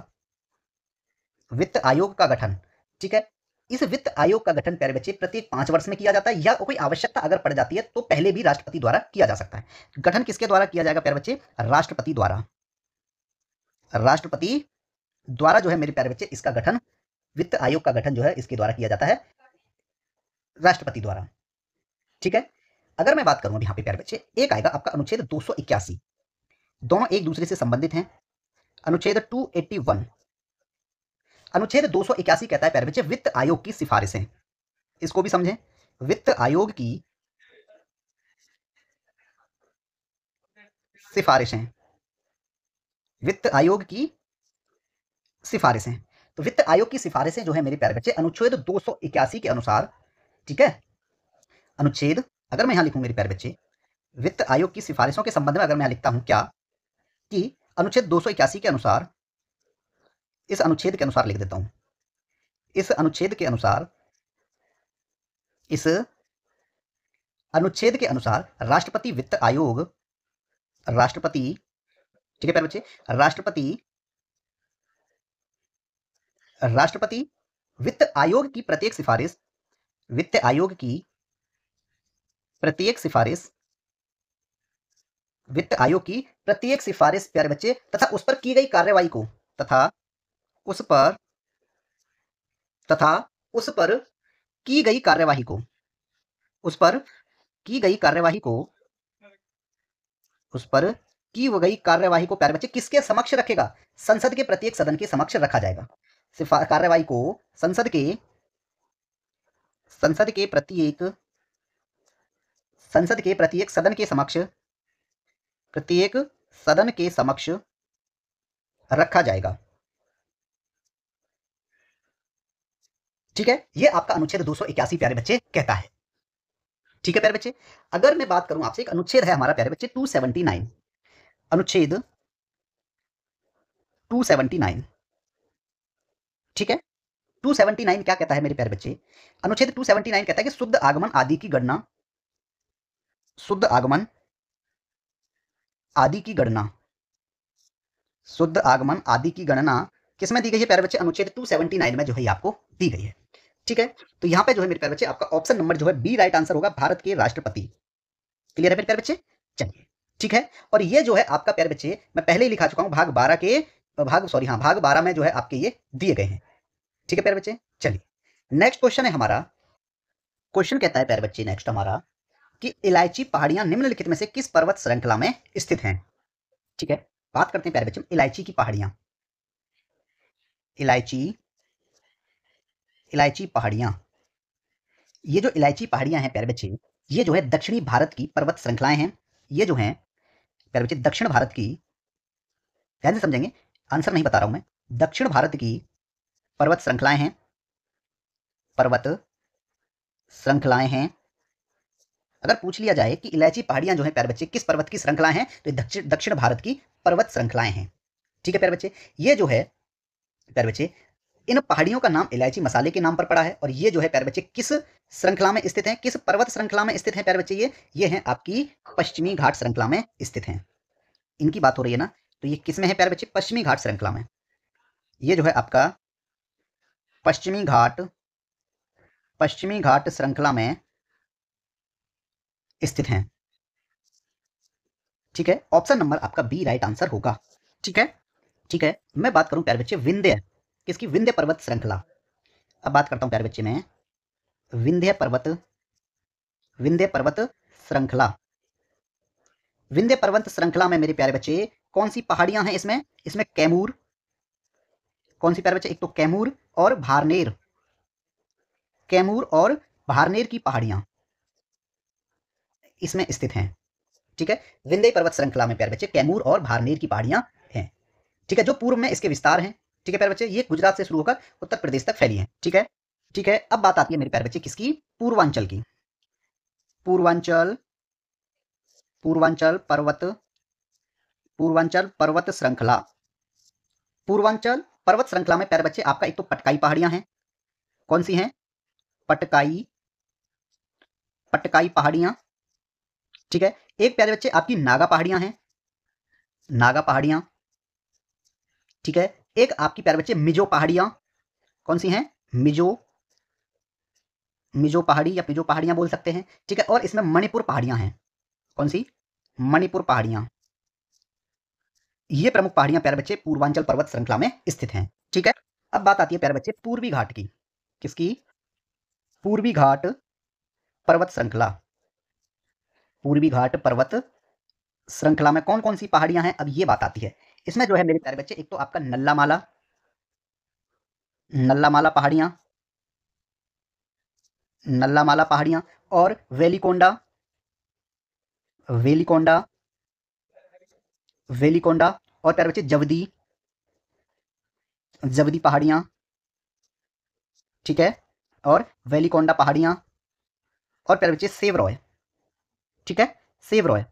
वित्त आयोग का गठन, ठीक है। इस वित्त आयोग का गठन प्यारे बच्चे प्रत्येक 5 वर्ष में किया जाता है, या कोई आवश्यकता अगर पड़ जाती है तो पहले भी राष्ट्रपति द्वारा किया जा सकता है। गठन किसके द्वारा किया जाएगा प्यारे बच्चे? राष्ट्रपति द्वारा। राष्ट्रपति द्वारा जो है मेरे प्यारे बच्चे इसका गठन, वित्त आयोग का गठन जो है इसके द्वारा किया जाता है, राष्ट्रपति द्वारा, ठीक है। अगर मैं बात करूं अब यहाँ पे प्यारे बच्चे, एक आएगा आपका अनुच्छेद 281, दोनों एक दूसरे से संबंधित हैं। अनुच्छेद 281, अनुच्छेद 281 कहता है प्यारे बच्चे वित्त आयोग की सिफारिशें, इसको भी समझें। वित्त आयोग की सिफारिशें, वित्त आयोग की सिफारिशें। तो वित्त आयोग की सिफारिशें जो है मेरे प्यारे बच्चे अनुच्छेद 281 के अनुसार, ठीक है। अनुच्छेद, अगर मैं यहां लिखूं मेरे प्यारे बच्चे, वित्त आयोग की सिफारिशों के संबंध में अगर मैं लिखता हूं क्या, कि अनुच्छेद 281 के अनुसार, इस अनुच्छेद के अनुसार लिख देता हूं, इस अनुच्छेद के अनुसार, इस अनुच्छेद के अनुसार राष्ट्रपति वित्त आयोग, राष्ट्रपति, ठीक है प्यारे बच्चे, राष्ट्रपति वित्त आयोग की प्रत्येक सिफारिश, वित्त आयोग की प्रत्येक सिफारिश, वित्त आयोग की प्रत्येक सिफारिश प्यारे बच्चे तथा उस पर की गई कार्यवाही को, तथा उस पर की गई कार्यवाही को, उस पर की गई कार्यवाही को, उस पर की गई कार्यवाही को प्यारे बच्चे किसके समक्ष रखेगा? संसद के प्रत्येक सदन के समक्ष रखा जाएगा। कार्यवाही को संसद के प्रत्येक सदन के समक्ष, प्रत्येक सदन के समक्ष रखा जाएगा, ठीक है। ये आपका अनुच्छेद 281 प्यारे बच्चे कहता है, ठीक है प्यारे बच्चे। अगर मैं बात करूं आपसे, एक अनुच्छेद है हमारा प्यारे बच्चे 279, अनुच्छेद 279, ठीक है। 279 क्या कहता है मेरे प्यारे बच्चे? अनुच्छेद 279 कहता है कि शुद्ध आगमन आदि की गणना, शुद्ध आगमन आदि की गणना, शुद्ध आगमन आदि की गणना किसमें दी गई है प्यारे बच्चे? अनुच्छेद 279 में जो है आपको दी गई है, ठीक है। तो यहां पे जो है मेरे प्यारे बच्चे आपका ऑप्शन नंबर जो है बी राइट आंसर होगा, भारत के राष्ट्रपति। क्लियर है मेरे प्यारे बच्चे? चलिए, ठीक है। और ये जो है आपका प्यारे बच्चे मैं पहले ही लिखा चुका हूं, भाग 12 में जो है आपके ये दिए गए हैं, ठीक है प्यारे बच्चे। चलिए नेक्स्ट क्वेश्चन है हमारा, क्वेश्चन कहता है प्यारे बच्चे नेक्स्ट हमारा कि इलायची पहाड़ियां निम्नलिखित में से किस पर्वत श्रृंखला में स्थित हैं, ठीक है। बात करते हैं प्यारे बच्चे इलायची की पहाड़ियां, इलायची पहाड़ियां, ये जो इलायची पहाड़ियां हैं प्यारे बच्चे, ये जो है दक्षिणी भारत की पर्वत श्रृंखलाएं हैं। ये जो हैं प्यारे बच्चे दक्षिण भारत की, ध्यान से समझेंगे, आंसर नहीं बता रहा हूं मैं, दक्षिण भारत की पर्वत श्रृंखलाएं हैं, पर्वत श्रृंखलाएं हैं। अगर पूछ लिया जाए कि इलायची पहाड़ियां जो है प्यारे बच्चे किस पर्वत की श्रृंखलाएं हैं, तो दक्षिण भारत की पर्वत श्रृंखलाएं हैं, ठीक है प्यारे बच्चे। ये जो है प्यारे बच्चे इन पहाड़ियों का नाम इलायची मसाले के नाम पर पड़ा है, और ये जो है प्यारे बच्चे किस श्रृंखला में स्थित है, किस पर्वत श्रृंखला में स्थित है प्यारे बच्चे? ये हैं आपकी पश्चिमी घाट श्रृंखला में स्थित हैं। इनकी बात हो रही है ना, तो ये किस में है प्यारे बच्चे? पश्चिमी घाट श्रृंखला में। ये जो है आपका पश्चिमी घाट श्रृंखला में स्थित हैं, ठीक है। ऑप्शन नंबर आपका बी राइट आंसर होगा, ठीक है, ठीक है। मैं बात करूं प्यारे बच्चे विंध्य, किसकी? विंध्य पर्वत श्रृंखला। अब बात करता हूं प्यारे बच्चे में विंध्य पर्वत श्रृंखला। विंध्य पर्वत श्रृंखला में मेरे प्यारे बच्चे कौन सी पहाड़ियां हैं इसमें? इसमें कैमूर, कौन सी प्यारे बच्चे? एक तो कैमूर और भारनेर, कैमूर और भारनेर की पहाड़ियां इसमें स्थित हैं, ठीक है। विंध्य पर्वत श्रृंखला में प्यारे बच्चे कैमूर और भारनेर की पहाड़ियां हैं, ठीक है, जो पूर्व में इसके विस्तार हैं, ठीक है प्यारे बच्चे। ये गुजरात से शुरू होकर उत्तर प्रदेश तक फैली है, ठीक है, ठीक है। अब बात आती है मेरे प्यारे बच्चे किसकी? पूर्वांचल की। पूर्वांचल पर्वत श्रृंखला। पूर्वांचल पर्वत श्रृंखला में प्यारे बच्चे आपका एक तो पटकाई पहाड़ियां हैं, कौन सी हैं? पटकाई पहाड़ियां, ठीक है। एक प्यारे बच्चे आपकी नागा पहाड़ियां हैं, नागा पहाड़ियां, ठीक है। एक आपकी प्यारे बच्चे मिजो पहाड़ियां, कौन सी हैं? मिजो, मिजो पहाड़ी या पिजो पहाड़ियां बोल सकते हैं, ठीक है। और इसमें मणिपुर पहाड़ियां हैं। कौन सी? मणिपुर पहाड़ियां। ये प्रमुख पहाड़ियां प्यारे बच्चे पूर्वांचल पर्वत श्रृंखला में स्थित हैं, ठीक है। अब बात आती है प्यारे बच्चे पूर्वी घाट की। किसकी? पूर्वी घाट पर्वत श्रृंखला। पूर्वी घाट पर्वत श्रृंखला में कौन कौन सी पहाड़ियां हैं, अब ये बात आती है। इसमें जो है मेरे प्यारे बच्चे, एक तो आपका नल्लामाला, नल्लामाला पहाड़ियां, नल्लामाला पहाड़ियां, और वेलिकोंडा, वेलिकोंडा, वेलिकोंडा, और प्यारे बच्चे जवदी, जवदी पहाड़ियां, ठीक है। और वेलिकोंडा पहाड़ियां, और प्यारे बच्चे सेवरॉय, ठीक है, सेवरॉय।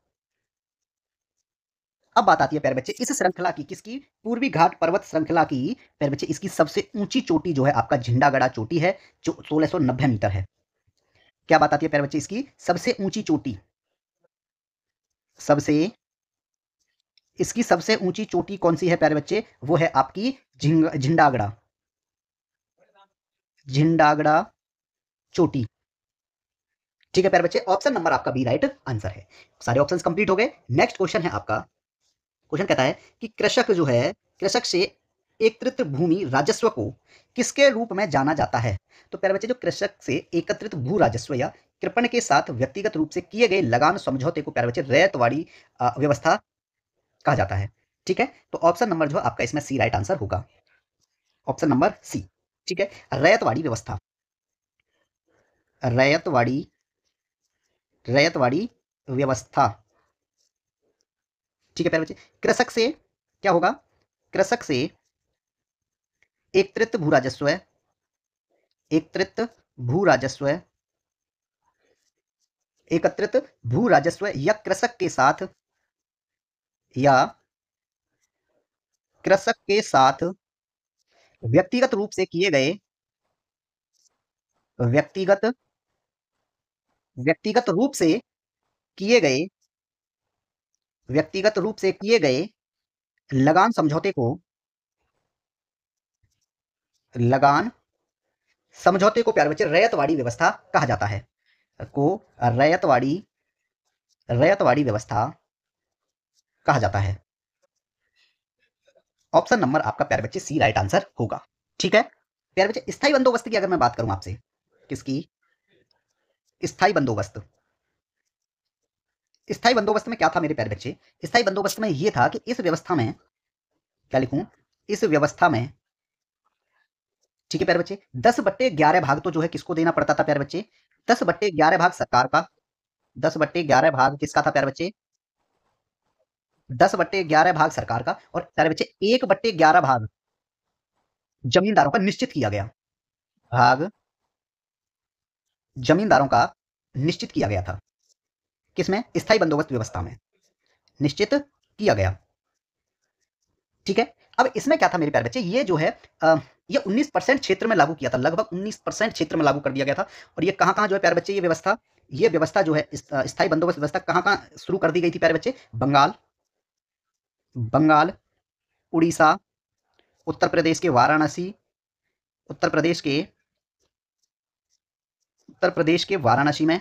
अब बात आती है प्यारे बच्चे इस श्रृंखला की, किसकी? पूर्वी घाट पर्वत श्रृंखला की। प्यारे बच्चे इसकी सबसे ऊंची चोटी जो है आपका झिंडागड़ा चोटी है, जो 1690 मीटर है। क्या बात आती है प्यारे बच्चे इसकी सबसे ऊंची चोटी? सबसे इसकी सबसे ऊंची चोटी कौन सी है प्यारे बच्चे? वो है आपकी झिंडागड़ा, झिंडागड़ा चोटी, ठीक है प्यारे बच्चे। ऑप्शन नंबर आपका बी राइट आंसर है। सारे ऑप्शंस कंप्लीट हो गए। नेक्स्ट क्वेश्चन है आपका। क्वेश्चन कहता है कि कृषक जो है, कृषक से एकत्रित भूमि राजस्व को किसके रूप में जाना जाता है? तो प्यारे बच्चे जो कृषक से एकत्रित भू राजस्व या कृपण के साथ व्यक्तिगत रूप से किए गए लगान समझौते को प्यारे बच्चे रैयतवाड़ी व्यवस्था कहा जाता है, ठीक है। तो ऑप्शन नंबर जो आपका इसमें सी राइट आंसर होगा, ऑप्शन नंबर सी, ठीक है। रैयतवाड़ी व्यवस्था, रैयतवाड़ी, रैयतवाड़ी व्यवस्था, ठीक है प्यारे बच्चे। कृषक से क्या होगा? कृषक से एकत्रित भू राजस्व, एकत्रित भू राजस्व, एकत्रित भू राजस्व या कृषक के साथ, या कृषक के साथ व्यक्तिगत रूप से किए गए, व्यक्तिगत, व्यक्तिगत रूप से किए गए, व्यक्तिगत रूप से किए गए लगान समझौते को, लगान समझौते को प्यारे बच्चे रैयतवाड़ी व्यवस्था कहा जाता है, को रैयतवाड़ी, रैयतवाड़ी व्यवस्था कहा जाता है। ऑप्शन नंबर आपका प्यारे बच्चे सी राइट आंसर होगा, ठीक है। प्यारे बच्चे स्थायी बंदोबस्त की अगर मैं बात करूं आपसे, किसकी? स्थायी बंदोबस्त। स्थायी बंदोबस्त में क्या था मेरे प्यारे बच्चे? स्थायी बंदोबस्त में यह था कि इस व्यवस्था में, क्या लिखूं? इस व्यवस्था में, ठीक है प्यारे बच्चे, 10/11 भाग तो जो है किसको देना पड़ता था प्यारे बच्चे? 10/11 भाग सरकार का, 10/11 भाग किसका था प्यारे बच्चे? 10/11 भाग सरकार का, और प्यारे बच्चे 1/11 भाग जमींदारों का निश्चित किया गया, भाग जमींदारों का निश्चित किया गया था। किसमें? स्थायी बंदोबस्त व्यवस्था में निश्चित किया गया, ठीक है। अब इसमें क्या था मेरे प्यारे बच्चे, ये जो है ये 19% क्षेत्र में लागू किया था, लगभग 19% क्षेत्र में लागू कर दिया गया था। और ये कहां कहां जो है प्यारे बच्चे, ये व्यवस्था जो है स्थायी बंदोबस्त व्यवस्था कहां कहां शुरू कर दी गई थी प्यारे बच्चे? बंगाल, बंगाल, उड़ीसा, उत्तर प्रदेश के वाराणसी, उत्तर प्रदेश के, उत्तर प्रदेश के वाराणसी में,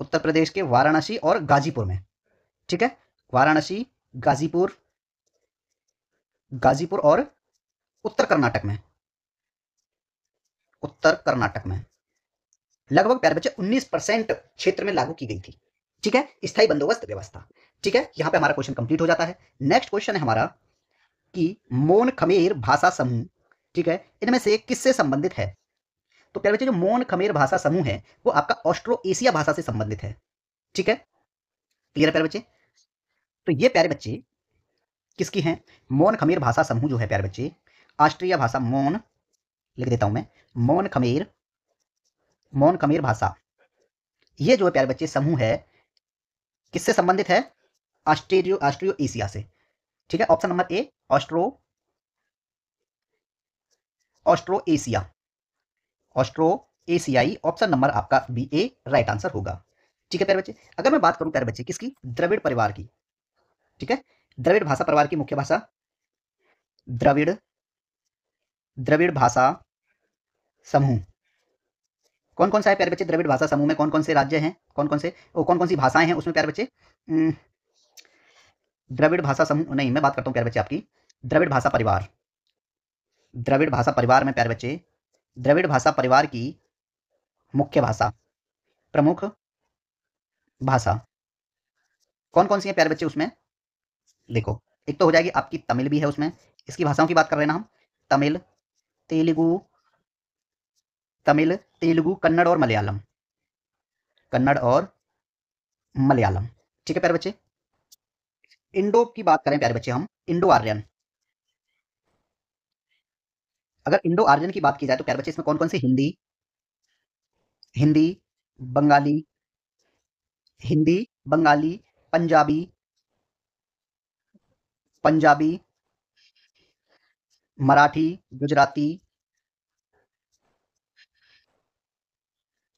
उत्तर प्रदेश के वाराणसी और गाजीपुर में, ठीक है। वाराणसी, गाजीपुर, गाजीपुर और उत्तर कर्नाटक में, उत्तर कर्नाटक में लगभग प्यारे बच्चे 19% क्षेत्र में लागू की गई थी, ठीक है, स्थायी बंदोबस्त व्यवस्था, ठीक है। यहां पे हमारा क्वेश्चन कंप्लीट हो जाता है। नेक्स्ट क्वेश्चन है हमारा कि मोन खमेर भाषा समूह, ठीक है, इनमें से किससे संबंधित है? तो प्यारे बच्चे जो मोन खमेर भाषा समूह है वो आपका ऑस्ट्रो एशिया भाषा से संबंधित है, ठीक है। क्लियर है प्यारे बच्चे? तो ये प्यारे बच्चे किसकी हैं? मोन खमेर भाषा समूह जो है प्यारे बच्चे, ऑस्ट्रिया भाषा, मोन लिख देता हूं मैं, मोन खमेर, मोन खमेर भाषा, ये जो है प्यारे बच्चे समूह है किससे संबंधित है? ऑस्ट्रेलियो, ऑस्ट्रियो एशिया से, ठीक है। Option number A Austro, Austro Asia, Austro एशियाई, ऑप्शन नंबर आपका बी ए राइट आंसर होगा, ठीक है प्यारे बच्चे। अगर मैं बात करूं प्यारे बच्चे किसकी? द्रविड़ परिवार की, ठीक है। द्रविड़ भाषा परिवार की मुख्य भाषा द्रविड़, द्रविड़ भाषा समूह कौन कौन सा है प्यारे बच्चे? द्रविड़ भाषा समूह में कौन कौन से राज्य हैं, कौन कौन से कौन कौन सी भाषाएं हैं उसमें प्यारे बच्चे? द्रविड़ भाषा समूह नहीं, मैं बात करता हूँ प्यारे बच्चे आपकी द्रविड़ भाषा परिवार। द्रविड़ भाषा परिवार में प्यारे बच्चे द्रविड़ भाषा परिवार की मुख्य भाषा, प्रमुख भाषा कौन कौन सी है प्यारे बच्चे उसमें? देखो, एक तो हो जाएगी आपकी तमिल भी है उसमें, इसकी भाषाओं की बात कर रहे हैं ना हम, तमिल, तेलुगु, तमिल, तेलुगु, कन्नड़ और मलयालम, कन्नड़ और मलयालम। ठीक है प्यारे बच्चे। इंडो की बात करें प्यारे बच्चे हम, इंडो आर्यन, अगर इंडो आर्यन की बात की जाए तो प्यारे बच्चे इसमें कौन कौन सी? हिंदी, हिंदी, बंगाली, हिंदी, बंगाली, पंजाबी, पंजाबी, मराठी, गुजराती,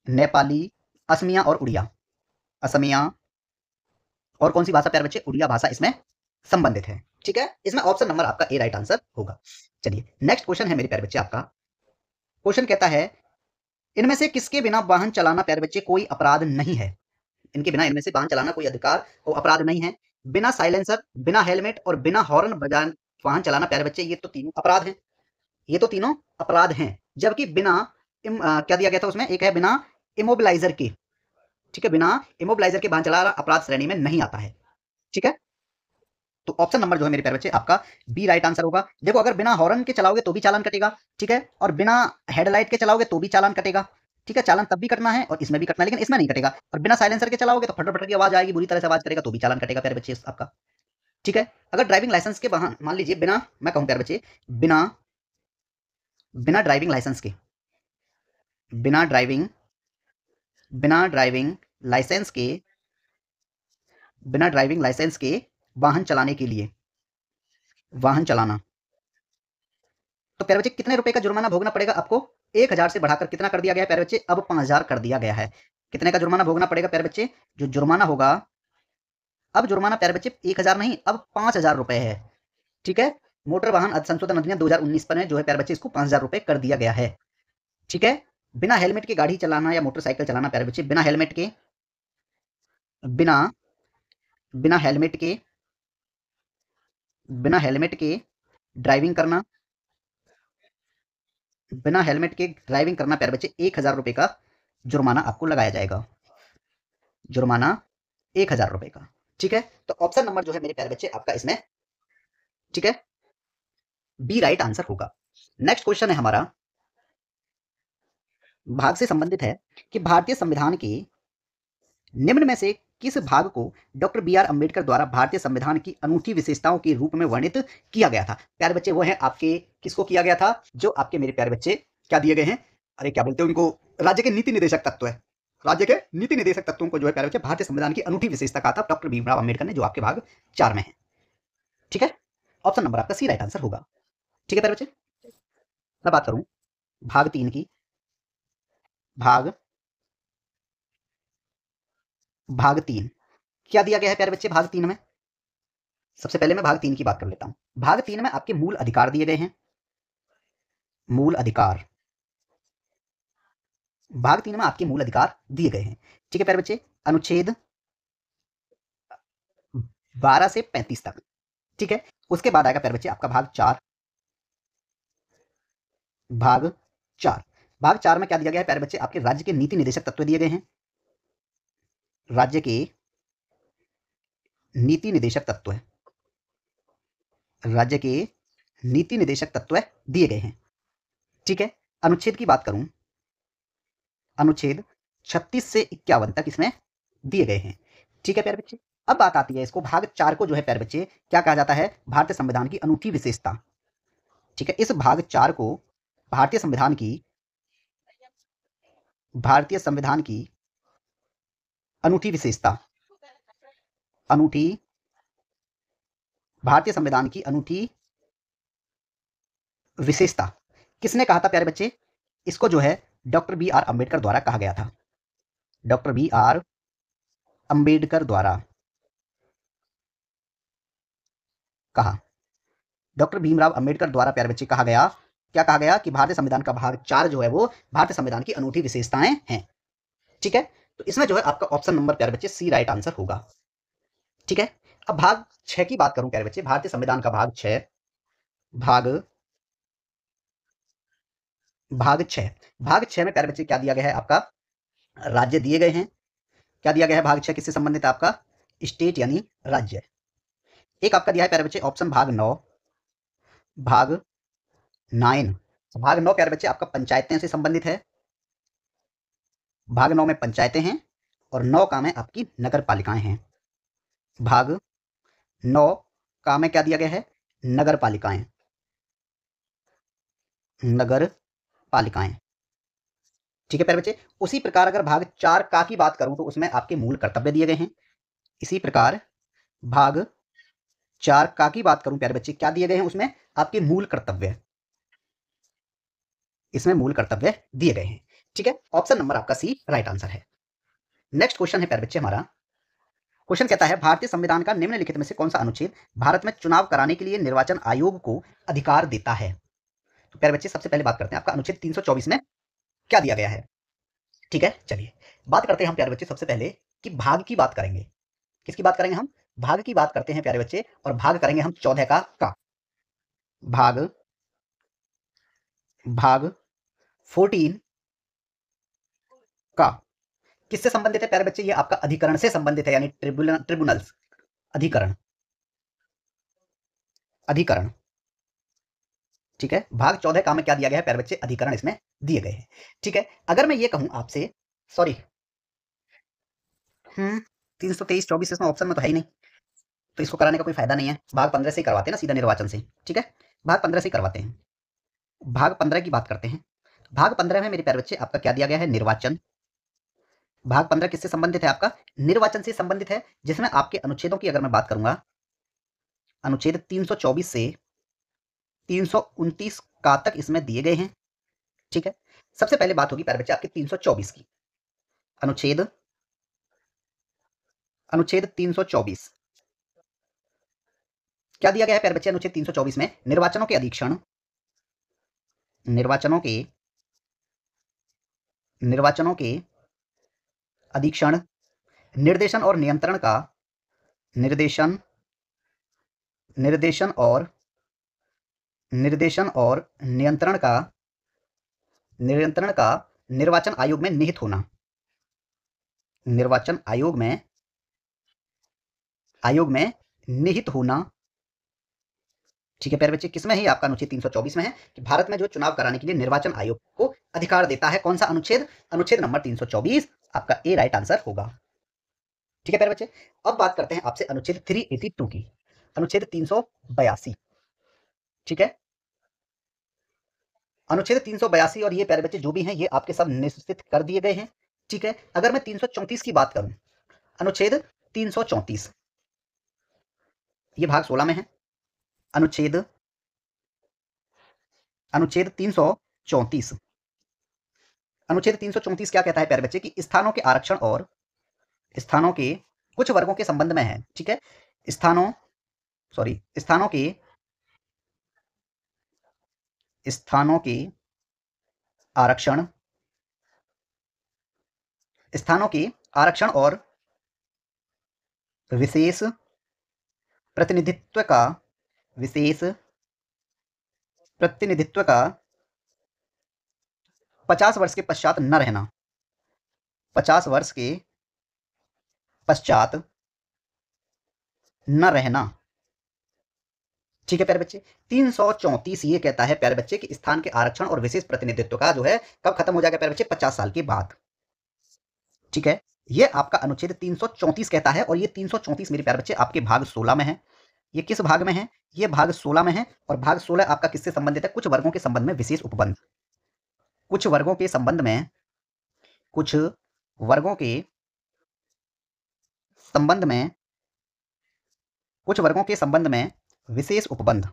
नेपाली, असमिया और उड़िया, असमिया और कौन सी भाषा प्यारे बच्चे? उड़िया भाषा इसमें संबंधित है। ठीक है, इसमें ऑप्शन नंबर आपका ए राइट आंसर होगा। चलिए नेक्स्ट क्वेश्चन है मेरे प्यारे बच्चे आपका। क्वेश्चन कहता है इनमें से किसके बिना वाहन चलाना प्यारे बच्चे कोई अपराध नहीं है? इनके बिना इनमें से वाहन चलाना कोई अधिकार और अपराध नहीं है। बिना साइलेंसर, बिना हेलमेट और बिना हॉर्न बजान वाहन चलाना प्यारे बच्चे ये तो तीनों अपराध हैं, ये तो तीनों अपराध हैं। जबकि बिना क्या दिया गया था उसमें? एक है बिना इमोबिलाइजर के। ठीक है, बिना इमोबिलाइजर के वाहन चलाना अपराध श्रेणी में नहीं आता है। ठीक है, तो ऑप्शन नंबर जो है मेरे प्यारे बच्चे आपका बी राइट आंसर होगा। देखो, अगर बिना हॉर्न के चलाओगे तो भी चालान कटेगा, ठीक है, और बिना हेडलाइट के चलाओगे तो भी चालान कटेगा। ठीक है, चालान तब भी कटना है और इसमें भी कटना है, लेकिन इसमें नहीं कटेगा। और बिना साइलेंसर के चलाओगे तो फटर फटर की आवाज आएगी, बुरी तरह से आवाज करेगा, तो भी चालान कटेगा प्यारे बच्चे आपका। ठीक है, अगर ड्राइविंग लाइसेंस के वाहन मान लीजिए बिना, मैं कहूं प्यारे बच्चे, बिना बिना ड्राइविंग लाइसेंस के, बिना ड्राइविंग बिना ड्राइविंग लाइसेंस के बिना ड्राइविंग लाइसेंस के वाहन चलाने के लिए, वाहन चलाना, तो प्यारे बच्चे कितने रुपए का जुर्माना भोगना पड़ेगा आपको? 1000 से बढ़ाकर कितना कर दिया गया है प्यारे बच्चे? अब 5000 कर दिया गया है। कितने का जुर्माना भोगना पड़ेगा प्यारे बच्चे? जो जुर्माना होगा, अब जुर्माना प्यारे बच्चे 1000 नहीं, अब 5000 रुपए है। ठीक है, मोटर वाहन संशोधन अधिनियम 2019 पर है जो है प्यारे बच्चे इसको 5000 रुपए कर दिया गया है। ठीक है, बिना हेलमेट के गाड़ी चलाना या मोटरसाइकिल चलाना प्यारे बच्चे, बिना हेलमेट के, बिना बिना हेलमेट के, बिना हेलमेट के ड्राइविंग करना, बिना हेलमेट के ड्राइविंग करना प्यारे बच्चे 1000 रुपए का जुर्माना आपको लगाया जाएगा। जुर्माना 1000 रुपए का। ठीक है, तो ऑप्शन नंबर जो है मेरे प्यारे बच्चे आपका इसमें, ठीक है, बी राइट आंसर होगा। नेक्स्ट क्वेश्चन है हमारा, भाग से संबंधित है कि भारतीय संविधान के निम्न में से किस भाग को डॉक्टर बी आर अंबेडकर द्वारा भारतीय संविधान की अनूठी विशेषताओं के रूप में वर्णित किया गया था? प्यारे बच्चे वो है आपके, किसको किया गया था? जो आपके मेरे प्यारे बच्चे क्या दिए गए हैं, अरे क्या बोलते हैं उनको, राज्य के नीति निर्देशक तत्व है, राज्य के नीति निर्देशक तत्वों को जो है प्यारे बच्चे भारतीय संविधान की अनूठी विशेषता कहा था डॉक्टर भीमराव अम्बेडकर ने, जो आपके भाग 4 में है। ठीक है, ऑप्शन नंबर आपका सी राइट आंसर होगा। ठीक है प्यारे बच्चे, मैं बात करूं भाग 3 की, भाग भाग 3 क्या दिया गया है प्यारे बच्चे? भाग 3 में सबसे पहले मैं भाग 3 की बात कर लेता हूं। भाग 3 में आपके मूल अधिकार दिए गए हैं, मूल अधिकार, भाग 3 में आपके मूल अधिकार दिए गए हैं। ठीक है प्यारे बच्चे, अनुच्छेद 12 से 35 तक। ठीक है, उसके बाद आएगा प्यारे बच्चे आपका भाग 4, भाग 4, भाग 4 में क्या दिया गया है प्यारे बच्चे? आपके राज्य के नीति निर्देशक तत्व दिए गए हैं, राज्य के नीति निर्देशक तत्व, राज्य के नीति निर्देशक तत्व दिए गए हैं। ठीक है, अनुच्छेद की बात करूं, अनुच्छेद 36 से 51 तक इसमें दिए गए हैं। ठीक है प्यारे बच्चे, अब बात आती है इसको भाग 4 को जो है प्यारे बच्चे क्या कहा जाता है? भारतीय संविधान की अनूठी विशेषता। ठीक है, इस भाग 4 को भारतीय संविधान की, भारतीय संविधान की अनूठी विशेषता, अनूठी, भारतीय संविधान की अनूठी विशेषता किसने कहा था प्यारे बच्चे? इसको जो है डॉक्टर बी आर अंबेडकर द्वारा कहा गया था, डॉक्टर बी आर अंबेडकर द्वारा कहा, डॉक्टर भीमराव अंबेडकर द्वारा प्यारे बच्चे कहा गया क्या कहा गया कि भारतीय संविधान का भाग 4 जो है वो भारतीय संविधान की अनूठी विशेषताएं हैं। ठीक है, तो इसमें जो है आपका ऑप्शन नंबर प्यारे बच्चे सी राइट आंसर होगा। ठीक है, अब भाग 6 की बात करूं प्यारे बच्चे, भारतीय संविधान का भाग 6, भाग भाग 6, भाग 6 में प्यारे बच्चे क्या दिया गया है आपका, राज्य दिए गए हैं। क्या दिया गया है, भाग 6 किससे संबंधित है आपका, स्टेट यानी राज्य। एक आपका दिया है प्यारे बच्चे ऑप्शन भाग 9, भाग 9, भाग 9 प्यारे बच्चे आपका पंचायतें से संबंधित है। भाग 9 में पंचायतें हैं और 9 का में आपकी नगर पालिकाएं हैं। भाग 9 का में क्या दिया गया है, नगर पालिकाएं, नगर पालिकाएं। ठीक है प्यारे बच्चे, उसी प्रकार अगर भाग 4 का की बात करूं तो उसमें आपके मूल कर्तव्य दिए गए हैं। इसी प्रकार भाग 4 का की बात करूं प्यारे बच्चे, क्या दिए गए हैं उसमें, आपके मूल कर्तव्य, इसमें मूल कर्तव्य दिए गए हैं। ठीक है, ऑप्शन नंबर आपका सी राइट आंसर है। नेक्स्ट क्वेश्चन है प्यारे बच्चे हमारा, क्वेश्चन कहता है भारतीय संविधान का निम्नलिखित में से कौन सा अनुच्छेद भारत में चुनाव कराने के लिए निर्वाचन आयोग को अधिकार देता है। तो प्यारे बच्चे सबसे पहले बात करते हैं आपका अनुच्छेद 324 में क्या दिया गया है। ठीक है, चलिए बात करते हैं हम प्यारे बच्चे सबसे पहले कि भाग की बात करेंगे। किसकी बात करेंगे हम, भाग की बात करते हैं प्यारे बच्चे, और भाग करेंगे हम 14 का भाग, भाग 14 का किससे संबंधित है प्यारे बच्चे, ये आपका अधिकरण से संबंधित है, यानी ट्रिब्यूनल्स, अधिकरण, अधिकरण। ठीक है, भाग 14 का में क्या दिया गया है प्यारे बच्चे, अधिकरण इसमें दिए गए हैं। ठीक है, अगर मैं ये कहूं आपसे, सॉरी 323 24 इसमें ऑप्शन में तो है ही नहीं, तो इसको कराने का कोई फायदा नहीं है, भाग 15 से ही करवाते हैं ना सीधा निर्वाचन से। ठीक है, भाग 15 से ही करवाते हैं। भाग 15 की बात करते हैं, भाग 15 में मेरे प्यारे बच्चे आपका क्या दिया गया है, निर्वाचन। भाग 15 किससे संबंधित है आपका, निर्वाचन से संबंधित है, जिसमें आपके अनुच्छेदों की अगर मैं बात करूंगा, अनुच्छेद 324 से 329 का तक इसमें दिए गए हैं। ठीक है, सबसे पहले बात होगी प्यारे बच्चे आपके 324 की, अनुच्छेद, अनुच्छेद 324 क्या दिया गया है प्यारे बच्चे, अनुच्छेद 324 में निर्वाचनों के अधीक्षण, निर्वाचनों के, निर्वाचनों के अधीक्षण, निर्देशन और नियंत्रण का, निर्देशन, निर्देशन और, निर्देशन और नियंत्रण का, नियंत्रण का निर्वाचन आयोग में निहित होना, निर्वाचन आयोग में, आयोग में निहित होना। ठीक है प्यारे बच्चे, किसमें है आपका, अनुच्छेद 324 में है कि भारत में जो चुनाव कराने के लिए निर्वाचन आयोग को अधिकार देता है, कौन सा अनुच्छेद, अनुच्छेद नंबर 324 आपका ए राइट आंसर होगा। ठीक है प्यारे बच्चे, अब बात करते हैं आपसे अनुच्छेद 382 की, अनुच्छेद 382। ठीक है, अनुच्छेद 382 और ये प्यारे बच्चे जो भी हैं ये आपके सब निश्चित कर दिए गए हैं। ठीक है, अगर मैं 334 की बात करूं, अनुच्छेद 334 ये भाग 16 में है। अनुच्छेद, अनुच्छेद 334, अनुच्छेद 334 क्या कहता है प्यारे बच्चे, कि स्थानों के आरक्षण और स्थानों के कुछ वर्गों के संबंध में है। ठीक है, स्थानों, सॉरी स्थानों के, स्थानों के आरक्षण, स्थानों के आरक्षण और विशेष प्रतिनिधित्व का, विशेष प्रतिनिधित्व का 50 वर्ष के पश्चात न रहना, 50 वर्ष के पश्चात न रहना। ठीक है प्यारे बच्चे, 334 ये कहता है प्यारे बच्चे कि स्थान के आरक्षण और विशेष प्रतिनिधित्व का जो है कब खत्म हो जाएगा प्यारे बच्चे, 50 साल के बाद। ठीक है, ये आपका अनुच्छेद 334 कहता है, और ये 334 मेरे प्यारे बच्चे आपके भाग 16 में है। ये किस भाग में है, ये भाग 16 में है, और भाग 16 आपका किससे संबंधित है, कुछ वर्गों के संबंध में विशेष उपबंध, कुछ वर्गों के संबंध में, कुछ वर्गों के संबंध में, कुछ वर्गों के संबंध में विशेष उपबंध,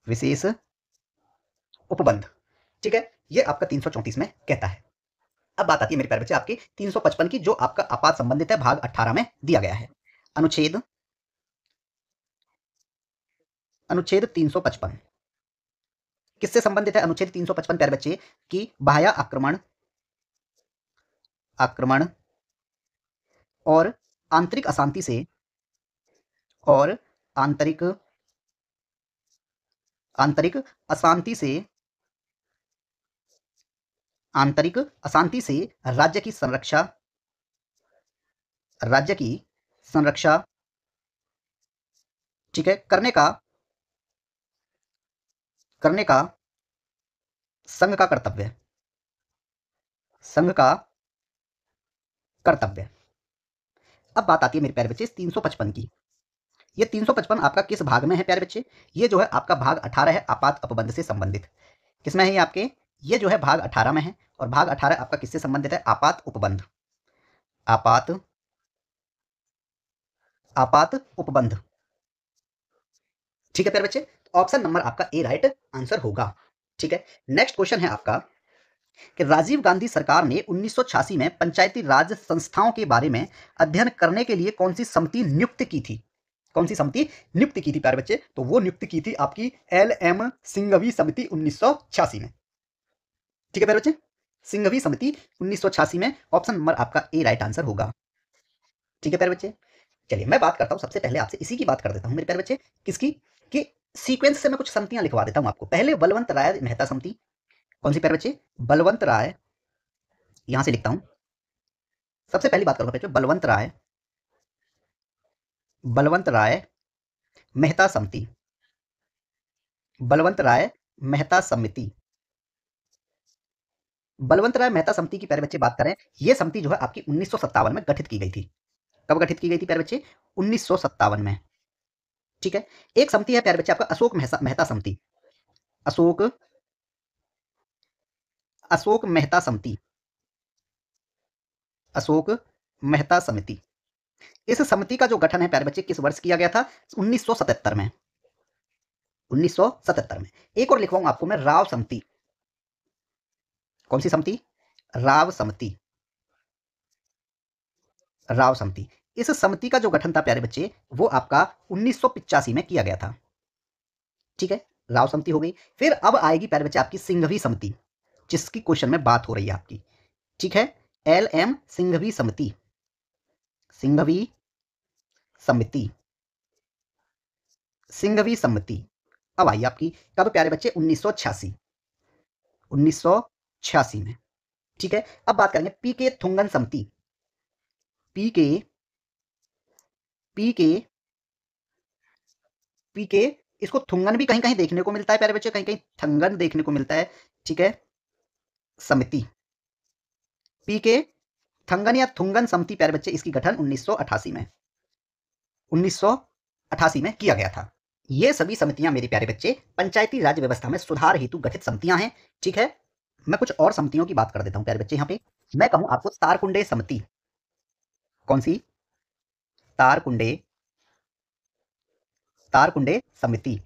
विशेष उपबंध। ठीक है, ये आपका 334 में कहता है। अब बात आती है मेरे प्यारे बच्चे आपके 355 की, जो आपका आपात संबंधित है, भाग 18 में दिया गया है। अनुच्छेद, अनुच्छेद 355, किससे संबंधित है अनुच्छेद 355 प्यारे बच्चे? कि बाह्य आक्रमण और आंतरिक अशांति से और आंतरिक अशांति से राज्य की संरक्षा ठीक है करने का संघ का कर्तव्य। अब बात आती है मेरे प्यारे बच्चे 355 की। ये 355 आपका किस भाग में है प्यारे बच्चे? ये जो है आपका भाग 18 है, आपात उपबंध से संबंधित। किसमें है ये आपके? ये जो है भाग 18 में है, और भाग 18 आपका किससे संबंधित है? आपात उपबंध। आपात उपबंध। ठीक है प्यारे बच्चे, ऑप्शन नंबर आपका ए राइट आंसर होगा। ठीक है, नेक्स्ट क्वेश्चन है आपका कि राजीव गांधी सरकार ने 1986 में पंचायती राज संस्थाओं के बारे में अध्ययन करने के लिए कौन सी समिति नियुक्त की थी? कौन सी समिति नियुक्त की थी प्यारे बच्चे? तो वो नियुक्त की थी आपकी LM सिंघवी समिति 1986 में। ठीक है प्यारे बच्चे, सिंघवी समिति 1986 में, ऑप्शन नंबर आपका ए राइट आंसर होगा। ठीक है प्यारे बच्चे, चलिए मैं बात करता हूं, सबसे पहले आपसे इसी की बात कर देता हूं मेरे प्यारे बच्चे, किसकी? कि सीक्वेंस से मैं कुछ समितियां लिखवा देता हूं आपको। पहले बलवंत राय मेहता समिति। कौन सी प्यारे बच्चे? बलवंत राय, यहां से लिखता हूं। सबसे पहली बात करूंगा बच्चों, बलवंत राय मेहता समिति। बलवंत राय मेहता समिति। बलवंत राय मेहता समिति की प्यारे बच्चे बात करें, यह समिति जो है आपकी 1957 में गठित की गई थी। कब गठित की गई थी प्यारे बच्चे? 1957 में। ठीक है, एक समिति है प्यारे बच्चे आपका अशोक मेहता समिति। अशोक मेहता समिति। अशोक मेहता समिति। इस समिति का जो गठन है प्यारे बच्चे किस वर्ष किया गया था? 1977 में। 1977 में। एक और लिखवाऊंगा आपको मैं, राव समिति। कौन सी समिति? राव समिति। राव समिति। इस समिति का जो गठन था प्यारे बच्चे, वो आपका 1985 में किया गया था। ठीक है, राव समिति हो गई। फिर अब आएगी प्यारे बच्चे आपकी सिंघवी समिति, जिसकी क्वेश्चन में बात हो रही है आपकी। ठीक है, LM सिंघवी समिति। सिंघवी समिति। सिंघवी समिति अब आई आपकी कब प्यारे बच्चे? 1986। 1986 में। ठीक है, अब बात करेंगे PK थुंगन समिति। पीके, इसको थुंगन भी कहीं कहीं देखने को मिलता है प्यारे बच्चे, कहीं कहीं थंगन देखने को मिलता है। ठीक है, समिति पीके थंगन या थुंगन समिति प्यारे बच्चे, इसकी गठन 1988 में 1988 में किया गया था। ये सभी समितियां मेरे प्यारे बच्चे पंचायती राज व्यवस्था में सुधार हेतु गठित समितियां हैं। ठीक है, मैं कुछ और समितियों की बात कर देता हूं प्यारे बच्चे। यहां पे मैं कहूं आपको तारकुंडे समिति। कौन सी? तारकुंडे समिति।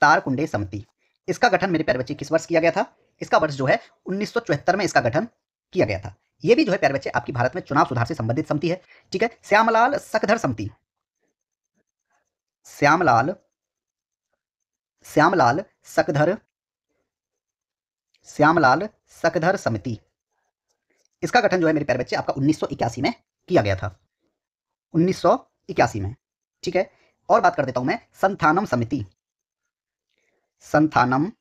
तारकुंडे समिति, इसका गठन मेरे प्यारे बच्चे किस वर्ष किया गया था? इसका वर्ष जो है 1974 में इसका गठन किया गया था। यह भी जो है प्यारे बच्चे आपकी भारत में चुनाव सुधार से संबंधित समिति है। ठीक है, श्यामलाल सकधर समिति। श्यामलाल सकधर समिति, इसका गठन जो है मेरे प्यारे बच्चे आपका 1981 में किया गया था। 1981 में। ठीक है, और बात कर देता हूं मैं संथानम समिति। संथानम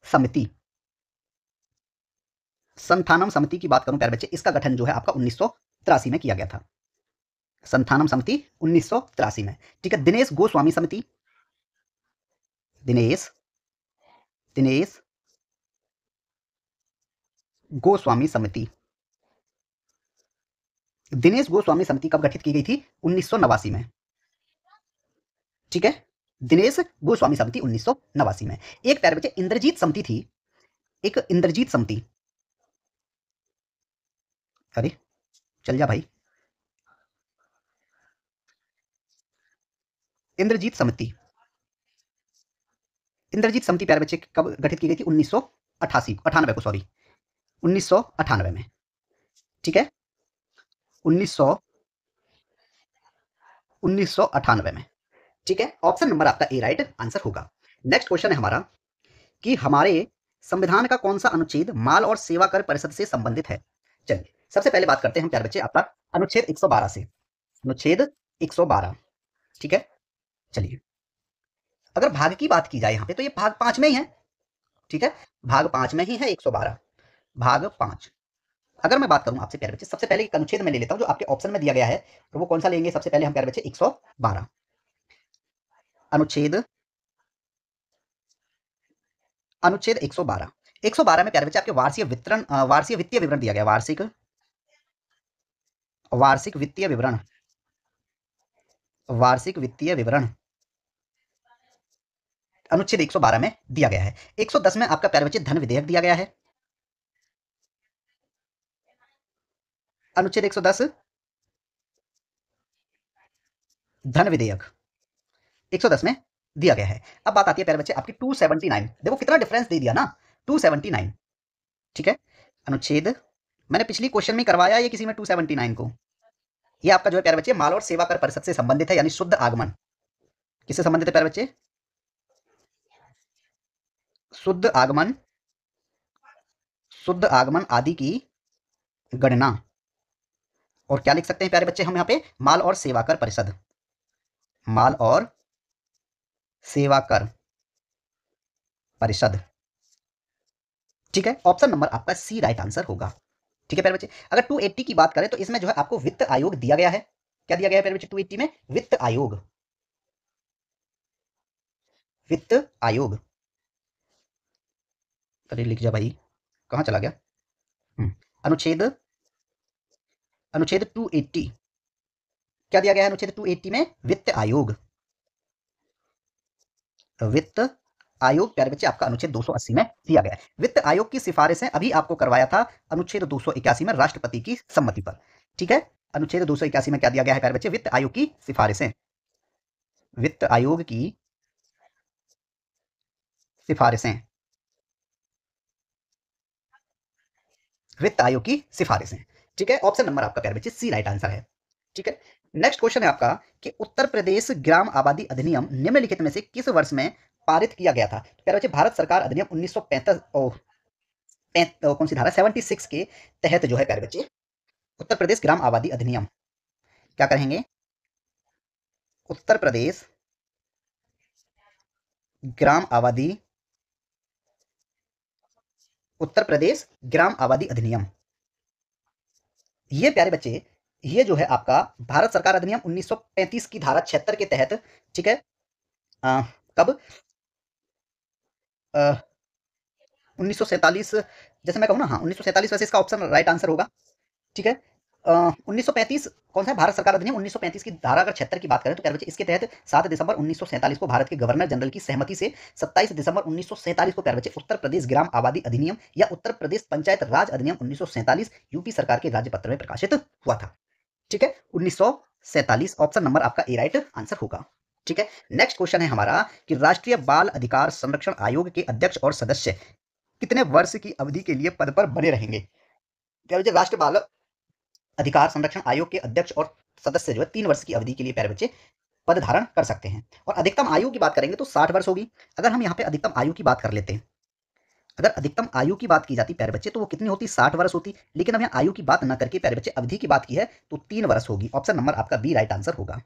समिति। संथानम समिति की बात करूं प्यारे बच्चे, इसका गठन जो है आपका 1983 में किया गया था। संथानम समिति 1983 में। ठीक है, दिनेश गोस्वामी समिति। दिनेश गोस्वामी समिति। दिनेश गोस्वामी समिति कब गठित की गई थी? 1989 में। ठीक है, दिनेश गोस्वामी समिति 1989 में। एक प्यारे बच्चे इंद्रजीत समिति थी, एक इंद्रजीत समिति। अरे चल जा भाई। इंद्रजीत समिति प्यारे बच्चे कब गठित की गई थी? 1998 को, सॉरी 1998 में। ठीक है, 1998 में। ठीक है, ऑप्शन नंबर आपका ए राइट आंसर होगा। नेक्स्ट क्वेश्चन है हमारा कि हमारे संविधान का कौन सा अनुच्छेद माल और सेवा कर परिषद से संबंधित है। चलिए सबसे पहले बात करते हैं हम प्यारे बच्चे आपका अनुच्छेद 112 से। अनुच्छेद 112, ठीक है। चलिए अगर भाग की बात की जाए यहाँ पे तो ये भाग 5 में ही है, ठीक है, भाग 5 में ही है 112, भाग 5। अगर मैं बात करूं आपसे प्यारे बच्चे, सबसे पहले एक अनुच्छेद में ले लेता हूं जो आपके ऑप्शन में दिया गया है, तो वो कौन सा लेंगे सबसे पहले हम प्यारे बच्चे 112 अनुच्छेद, अनुच्छेद 112। 112 में प्यारे बच्चे आपके वार्षिक वितरण, वार्षिक वित्तीय विवरण दिया गया, वार्षिक, वार्षिक वित्तीय विवरण, वार्षिक वित्तीय विवरण अनुच्छेद 112 में दिया गया है। 110 में आपका प्यारे बच्चे धन विधेयक दिया गया है, अनुच्छेद 110 धन विधेयक 110 में दिया गया है। अब बात आती है प्यारे बच्चे आपकी 279, देखो कितना डिफरेंस दे दिया ना, 279, ठीक है। अनुच्छेद, मैंने पिछली क्वेश्चन में करवाया ये किसी में 279 को, ये आपका जो है प्यारे बच्चे माल और सेवा कर परिषद से संबंधित है, यानी शुद्ध आगमन किससे संबंधित है प्यारे बच्चे, शुद्ध आगमन, शुद्ध आगमन आदि की गणना। और क्या लिख सकते हैं प्यारे बच्चे हम यहाँ पे, माल और सेवा कर परिषद, माल और सेवा कर परिषद, ठीक है। ऑप्शन नंबर आपका सी राइट आंसर होगा, ठीक है प्यारे बच्चे। अगर 280 की बात करें तो इसमें जो है आपको वित्त आयोग दिया गया है, क्या दिया गया है प्यारे बच्चे 280 में, वित्त आयोग, वित्त आयोग, अरे लिख जा भाई, कहाँ चला गया। अनुच्छेद, अनुच्छेद 280 क्या दिया गया है, अनुच्छेद 280 में वित्त आयोग, वित्त आयोग प्यारे बच्चे आपका अनुच्छेद 280 में दिया गया है। वित्त आयोग की सिफारिशें अभी आपको करवाया था अनुच्छेद 281 में राष्ट्रपति की सम्मति पर, ठीक है। अनुच्छेद 281 में क्या दिया गया है प्यारे बच्चे, वित्त आयोग की सिफारिशें, वित्त आयोग की सिफारिशें, वित्त आयोग की सिफारिशें, ठीक है। ऑप्शन नंबर आपका प्यारे बच्चे सी राइट आंसर है, ठीक है। नेक्स्ट क्वेश्चन है आपका कि उत्तर प्रदेश ग्राम आबादी अधिनियम निम्नलिखित में से किस वर्ष में पारित किया गया था। तो प्यारे बच्चे भारत सरकार अधिनियम 1935 कौन सी धारा 76 के तहत जो है प्यारे बच्चे उत्तर प्रदेश ग्राम आबादी अधिनियम, क्या कहेंगे, उत्तर प्रदेश ग्राम आबादी, उत्तर प्रदेश ग्राम आबादी अधिनियम, ये प्यारे बच्चे ये जो है आपका भारत सरकार अधिनियम 1935 की धारा 76 के तहत, ठीक है। कब 1947, जैसे मैं कहूँ ना, हाँ 1947 वैसे इसका ऑप्शन राइट आंसर होगा, ठीक है। 1935 कौन सा है, भारत सरकार अधिनियम 1935 की धारा अगर 76 की बात करें तो प्यारे बच्चे इसके तहत 7 दिसंबर 1947 को भारत के गवर्नर जनरल की सहमति से 27 दिसंबर 1947 को प्यारे बच्चे उत्तर प्रदेश ग्राम आबादी अधिनियम या उत्तर प्रदेश पंचायत राज अधिनियम 1947 यूपी सरकार के राज्य पत्र में प्रकाशित हुआ था, ठीक है। 1947 ऑप्शन नंबर आपका ए राइट आंसर होगा, ठीक है। नेक्स्ट क्वेश्चन है हमारा कि राष्ट्रीय बाल अधिकार संरक्षण आयोग के अध्यक्ष और सदस्य कितने वर्ष की अवधि के लिए पद पर बने रहेंगे। प्यारे बच्चे राष्ट्रीय बाल अधिकार संरक्षण आयोग के अध्यक्ष और सदस्य जो है 3 वर्ष की अवधि के लिए प्यारे बच्चे पद धारण कर सकते हैं। और अधिकतम आयु की बात करेंगे तो 60 वर्ष होगी। अगर हम यहाँ पे अधिकतम आयु की बात कर लेते हैं, अगर अधिकतम आयु की बात की जाती प्यारे बच्चे तो वो कितनी होती, 60 वर्ष होती। लेकिन अब यहाँ आयु की बात न करके प्यारे बच्चे अवधि की बात की है तो 3 वर्ष होगी। ऑप्शन नंबर आपका बी राइट आंसर होगा,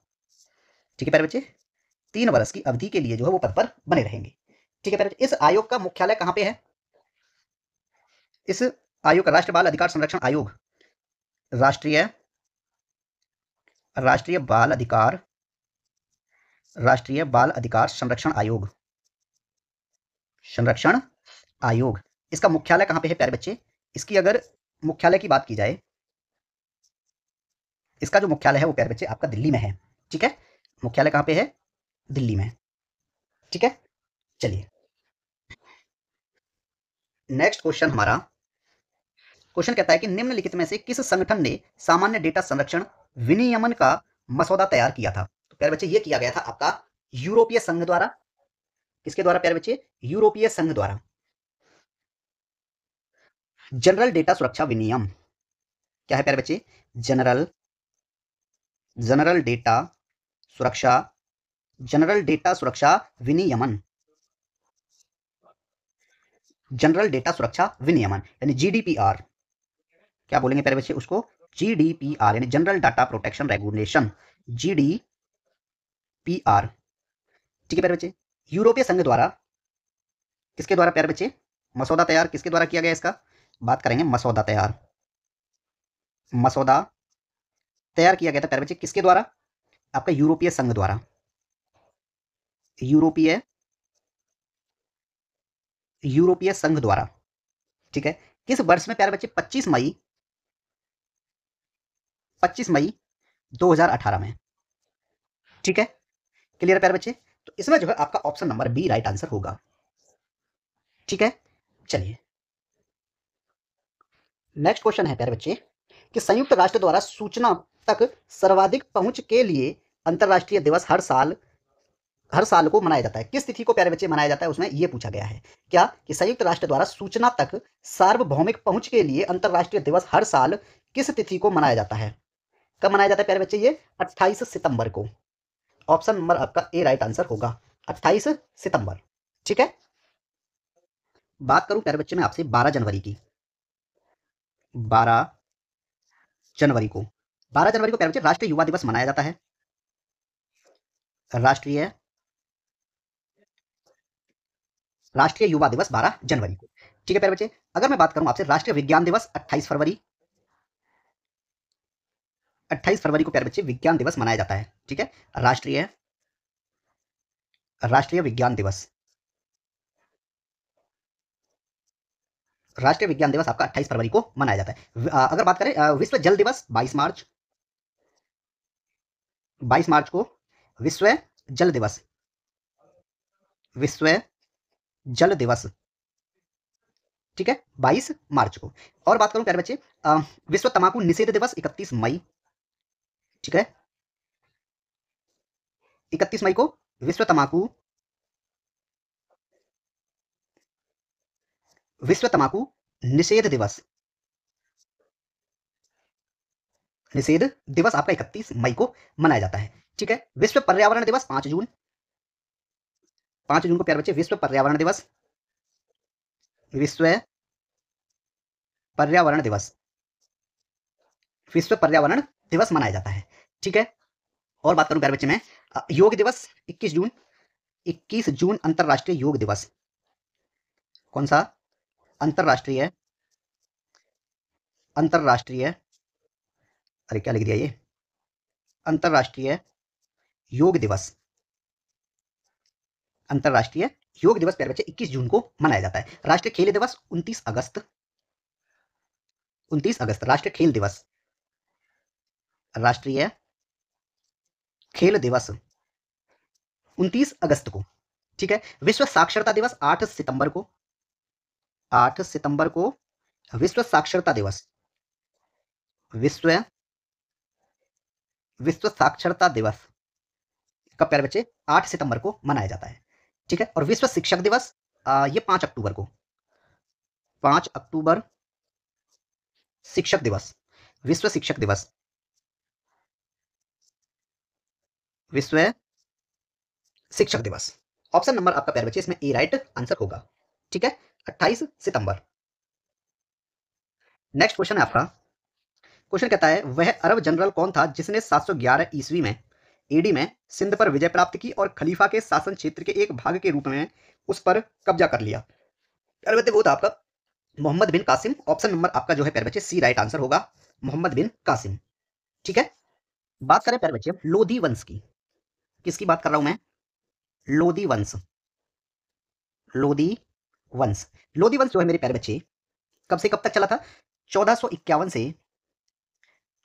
ठीक है प्यारे बच्चे। 3 वर्ष की अवधि के लिए जो है वो पद पर बने रहेंगे, ठीक है प्यारे बच्चे। इस आयोग का मुख्यालय कहाँ पे है, इस आयोग का राष्ट्रीय बाल अधिकार संरक्षण आयोग, राष्ट्रीय, राष्ट्रीय बाल अधिकार, राष्ट्रीय बाल अधिकार संरक्षण आयोग, संरक्षण आयोग, इसका मुख्यालय कहां पे है प्यारे बच्चे। इसकी अगर मुख्यालय की बात की जाए, इसका जो मुख्यालय है वो प्यारे बच्चे आपका दिल्ली में है, ठीक है। मुख्यालय कहां पे है, दिल्ली में, ठीक है। चलिए नेक्स्ट क्वेश्चन हमारा, क्वेश्चन कहता है कि निम्नलिखित में से किस संगठन ने सामान्य डेटा संरक्षण विनियमन का मसौदा तैयार किया था। तो प्यारे बच्चे ये किया गया था आपका यूरोपीय संघ द्वारा, किसके द्वारा प्यारे बच्चे, यूरोपीय संघ द्वारा। जनरल डेटा सुरक्षा विनियम, क्या है प्यारे बच्चे, जनरल, जनरल डेटा सुरक्षा जनरल डेटा सुरक्षा विनियमन, जनरल डेटा सुरक्षा विनियमन यानी जीडीपीआर। क्या बोलेंगे प्यारे बच्चे उसको? जीडीपीआर यानी general data protection regulation, GDPR. ठीक है प्यारे बच्चे। यूरोपीय संघ द्वारा, किसके द्वारा प्यारे बच्चे? मसौदा तैयार किसके द्वारा किया गया इसका? बात करेंगे मसौदा तैयार। मसौदा तैयार किया गया था प्यारे बच्चे किसके द्वारा? आपका यूरोपीय संघ द्वारा। यूरोपीय यूरोपीय संघ द्वारा। ठीक है। किस वर्ष में प्यारे बच्चे? 25 मई 2018 में। ठीक है, क्लियर है प्यारे बच्चे? तो इसमें जो है आपका option number B right answer होगा। ठीक है, चलिए नेक्स्ट क्वेश्चन है प्यारे बच्चे कि संयुक्त राष्ट्र द्वारा सूचना तक सर्वाधिक पहुंच के लिए अंतरराष्ट्रीय दिवस हर साल को मनाया जाता है। किस तिथि को प्यारे बच्चे मनाया जाता है? उसमें यह पूछा गया है क्या कि संयुक्त राष्ट्र द्वारा सूचना तक सार्वभौमिक पहुंच के लिए अंतरराष्ट्रीय दिवस हर साल किस तिथि को मनाया जाता है? कब मनाया जाता है प्यारे बच्चे? ये 28 सितंबर को। ऑप्शन नंबर आपका ए राइट आंसर होगा, 28 सितंबर। ठीक है, बात करूं प्यारे बच्चे मैं आपसे 12 जनवरी की। 12 जनवरी को 12 जनवरी को प्यारे बच्चे राष्ट्रीय युवा दिवस मनाया जाता है। राष्ट्रीय राष्ट्रीय युवा दिवस 12 जनवरी को। ठीक है प्यारे बच्चे। अगर मैं बात करूं आपसे राष्ट्रीय विज्ञान दिवस 28 फरवरी, 28 फरवरी को प्यारे बच्चे विज्ञान दिवस मनाया जाता है। ठीक है, राष्ट्रीय विज्ञान दिवस, राष्ट्रीय विज्ञान दिवस आपका 28 फरवरी को मनाया जाता है। अगर बात करें विश्व जल दिवस 22 मार्च, 22 मार्च को विश्व जल दिवस, विश्व जल दिवस। ठीक है, 22 मार्च को। और बात करूं प्यारे बच्चे विश्व तंबाकू निषेध दिवस 31 मई। ठीक है, 31 मई को विश्व तंबाकू निषेध दिवस, निषेध दिवस आपका 31 मई को मनाया जाता है। ठीक है, विश्व पर्यावरण दिवस 5 जून, 5 जून को प्यारे बच्चे विश्व पर्यावरण दिवस, विश्व पर्यावरण दिवस, विश्व पर्यावरण दिवस मनाया जाता है। ठीक है, और बात करूं प्यारे बच्चे मैं योग दिवस 21 जून, 21 जून अंतरराष्ट्रीय योग दिवस। कौन सा? अंतरराष्ट्रीय अंतरराष्ट्रीय अरे क्या लिख दिया ये? अंतरराष्ट्रीय योग दिवस, अंतरराष्ट्रीय योग दिवस प्यारे बच्चे 21 जून को मनाया जाता है। राष्ट्रीय खेल दिवस 29 अगस्त, 29 अगस्त राष्ट्रीय खेल दिवस, राष्ट्रीय खेल दिवस 29 अगस्त को। ठीक है, विश्व साक्षरता दिवस 8 सितंबर को, 8 सितंबर को विश्व साक्षरता दिवस, विश्व विश्व साक्षरता दिवस कब प्यारे बच्चे? 8 सितंबर को मनाया जाता है। ठीक है, और विश्व शिक्षक दिवस ये 5 अक्टूबर को, 5 अक्टूबर शिक्षक दिवस, विश्व शिक्षक दिवस, विश्व शिक्षक दिवस। ऑप्शन नंबर आपका प्यारे बच्चे इसमें ए राइट आंसर होगा। ठीक है, 28 सितंबर। नेक्स्ट क्वेश्चन है आपका। क्वेश्चन कहता है वह अरब जनरल कौन था जिसने 711 ईस्वी में एडी में सिंध पर विजय प्राप्त की और खलीफा के शासन क्षेत्र के एक भाग के रूप में उस पर कब्जा कर लिया? प्यारे बच्चे वो था आपका मोहम्मद बिन कासिम। ऑप्शन नंबर आपका जो है प्यारे बच्चे सी राइट आंसर होगा, मोहम्मद बिन कासिम। ठीक है, बात करें प्यारे बच्चे लोधी वंश की। किसकी बात कर रहा हूं मैं? लोधी वंश, लोधी वंश। लोधी वंश जो है मेरे प्यारे बच्चे कब से कब तक चला था? 1451 से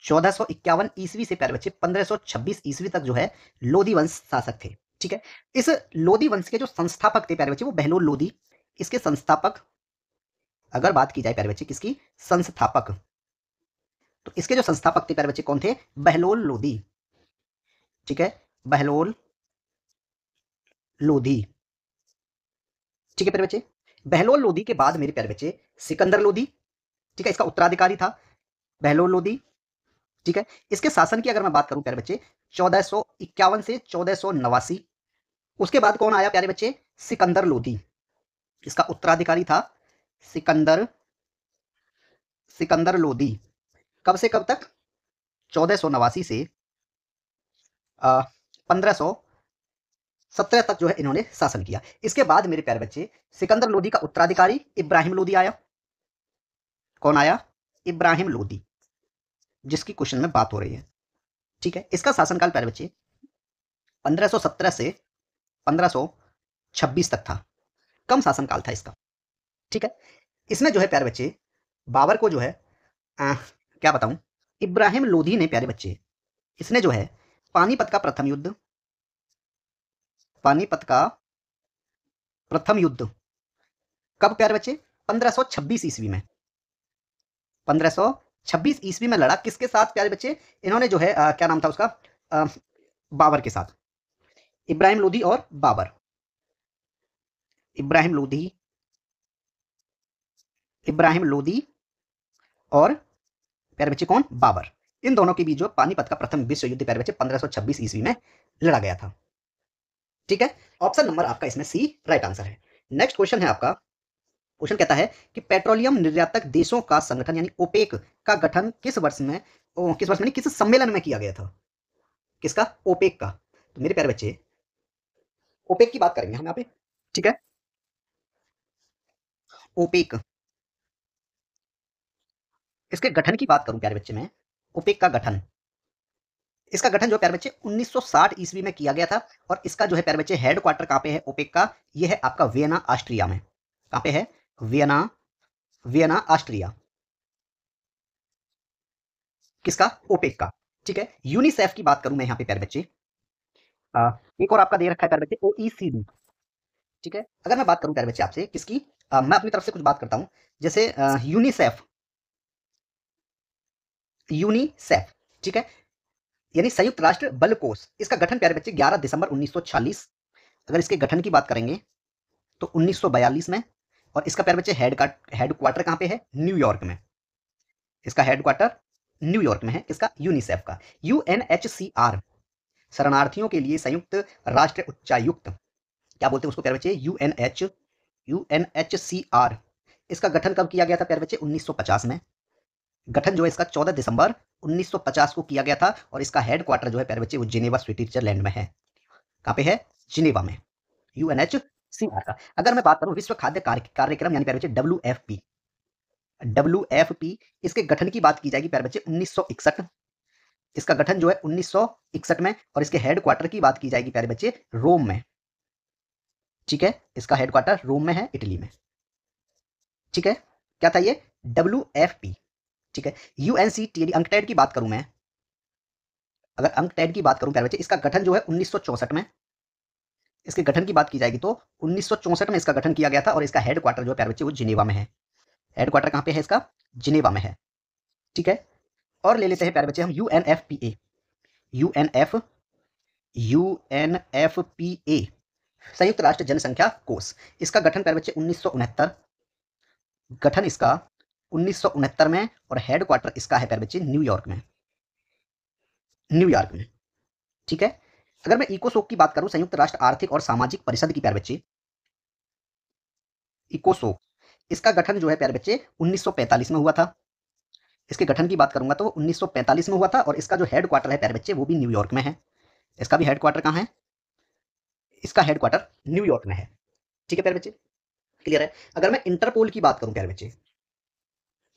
1451 ईस्वी से प्यारे बच्चे 1526 ईस्वी तक जो है लोधी वंश शासक थे। ठीक है, इस लोधी वंश के जो संस्थापक थे प्यारे बच्चे वो बहलोल लोधी। इसके संस्थापक अगर बात की जाए प्यारे बच्चे किसकी? संस्थापक, तो इसके जो संस्थापक थे प्यारे बच्चे कौन थे? बहलोल लोधी। ठीक है, बहलोल लोधी। ठीक है प्यारे बच्चे, बहलोल लोधी के बाद मेरे प्यारे बच्चे सिकंदर लोधी। ठीक है, इसका उत्तराधिकारी था बहलोल लोधी। ठीक है, इसके शासन की अगर मैं बात करूं प्यारे बच्चे 1451 से 1489, उसके बाद कौन आया प्यारे बच्चे? सिकंदर लोदी। इसका उत्तराधिकारी था सिकंदर सिकंदर लोदी। कब से कब तक? 1489 से 1517 तक जो है इन्होंने शासन किया। इसके बाद मेरे प्यारे बच्चे सिकंदर लोदी का उत्तराधिकारी इब्राहिम लोदी आया। कौन आया? इब्राहिम लोदी, जिसकी क्वेश्चन में बात हो रही है। ठीक है, इसका शासनकाल प्यारे बच्चे 1517 से 1526 तक था। कम शासनकाल था इसका। ठीक है, इसमें जो है प्यारे बच्चे बाबर को जो है क्या बताऊं, इब्राहिम लोदी ने प्यारे बच्चे इसने जो है पानीपत का प्रथम युद्ध कब प्यारे बच्चे? 1526 ईस्वी में। 1526 ईस्वी में लड़ा। किसके साथ प्यारे बच्चे? इन्होंने जो है क्या नाम था उसका? बाबर के साथ। इब्राहिम लोदी और बाबर। इब्राहिम लोदी और प्यारे बच्चे कौन? बाबर। इन दोनों के बीच जो पानीपत का प्रथम विश्व युद्ध प्यारे बच्चे 1526 ईस्वी में लड़ा गया था। ठीक है, ऑप्शन नंबर आपका इसमें सी राइट आंसर है। नेक्स्ट क्वेश्चन है आपका। क्वेश्चन कहता है कि पेट्रोलियम निर्यातक देशों का संगठन यानी ओपेक का गठन किस वर्ष में किस सम्मेलन में किया गया था? किसका? ओपेक का। तो मेरे प्यारे बच्चे ओपेक की बात करेंगे हम यहाँ पे। ठीक है, ओपेक, इसके गठन की बात करूं प्यारे बच्चे में, ओपेक का गठन, इसका गठन जो प्यारे बच्चे 1960 ईस्वी में किया गया था। और इसका जो है प्यारे बच्चे हेड क्वार्टर कहां पे है ओपेक का? ये है आपका वियना ऑस्ट्रिया में। कहां पे है? Vienna Austria. किसका? ओपेक का। ठीक है, यूनिसेफ की बात करूं मैं यहाँ पे प्यारे बच्चे, एक और आपका दे रखा है प्यारे बच्चे ओईसीडी। ठीक है, अगर मैं बात करूं प्यारे बच्चे आपसे किसकी, मैं अपनी तरफ से कुछ बात करता हूं, जैसे यूनिसेफ। ठीक है, यानी संयुक्त राष्ट्र बल कोष, इसका गठन प्यारे बच्चे 11 दिसंबर 1946। अगर इसके गठन की बात करेंगे तो 1942 में। और इसका प्यारे बच्चे हेड क्वार्टर कहां पे है? न्यूयॉर्क में। इसका हेड क्वार्टर न्यूयॉर्क में है। इसका यूनिसेफ का। यूएनएचसीआर, शरणार्थियों के लिए संयुक्त राष्ट्र उच्चायुक्त, क्या बोलते हैं उसको प्यारे बच्चे? यूएनएचसीआर। इसका गठन कब किया गया था प्यारे बच्चे? 1950 में। गठन जो है इसका 14 दिसंबर 1950 को किया गया था। और इसका हेड क्वार्टर जो है प्यारे बच्चे वो जिनेवा स्विट्जरलैंड में है। कहां पे है? जिनेवा में, यूएनएचसीआर का। अगर मैं बात करूं विश्व खाद्य कार्यक्रम यानी प्यारे बच्चे डब्ल्यूएफपी, इसके गठन की बात की जाएगी प्यारे बच्चे 1961। इसका गठन जो है 1961 में। और इसके हेड क्वार्टर की बात की जाएगी प्यारे बच्चे रोम में। ठीक है, इसका हेड क्वार्टर रोम में है, इटली में। ठीक है, क्या था ये? डब्ल्यूएफपी। ठीक है, यूएनसीटीडी, अंकटैड की बात करूं मैं, अगर अंकटैड की बात करूं प्यारे बच्चे, इसका गठन जो है 1964 में। इसके गठन की बात की जाएगी तो 1964 में इसका गठन किया गया था। और इसका हेड क्वार्टर जो है प्यारे बच्चे वो जिनेवा में है। हेड क्वार्टर कहां पे है इसका? जिनेवा में है। ठीक है, और ले लेते हैं प्यारे बच्चे हम यूएनएफपीए। यूएनएफपीए, संयुक्त राष्ट्र जनसंख्या कोष, इसका गठन प्यारे बच्चे 1969। गठन इसका 1969 में। और हेड क्वार्टर इसका है प्यारे बच्चे न्यूयॉर्क में। ठीक है, अगर मैं इकोसोक की बात करूं, संयुक्त राष्ट्र आर्थिक और सामाजिक परिषद की प्यारे बच्चे, इकोसोक, इसका गठन जो है प्यारे बच्चे 1945 में हुआ था। इसके गठन की बात करूंगा तो 1945 में हुआ था। और इसका जो हेड क्वार्टर है प्यारे बच्चे वो भी न्यूयॉर्क में है। इसका भी हेड क्वार्टर कहां है? इसका हेड क्वार्टर न्यूयॉर्क में है। ठीक है प्यारे बच्चे, क्लियर है। अगर मैं इंटरपोल की बात करूं प्यारे बच्चे,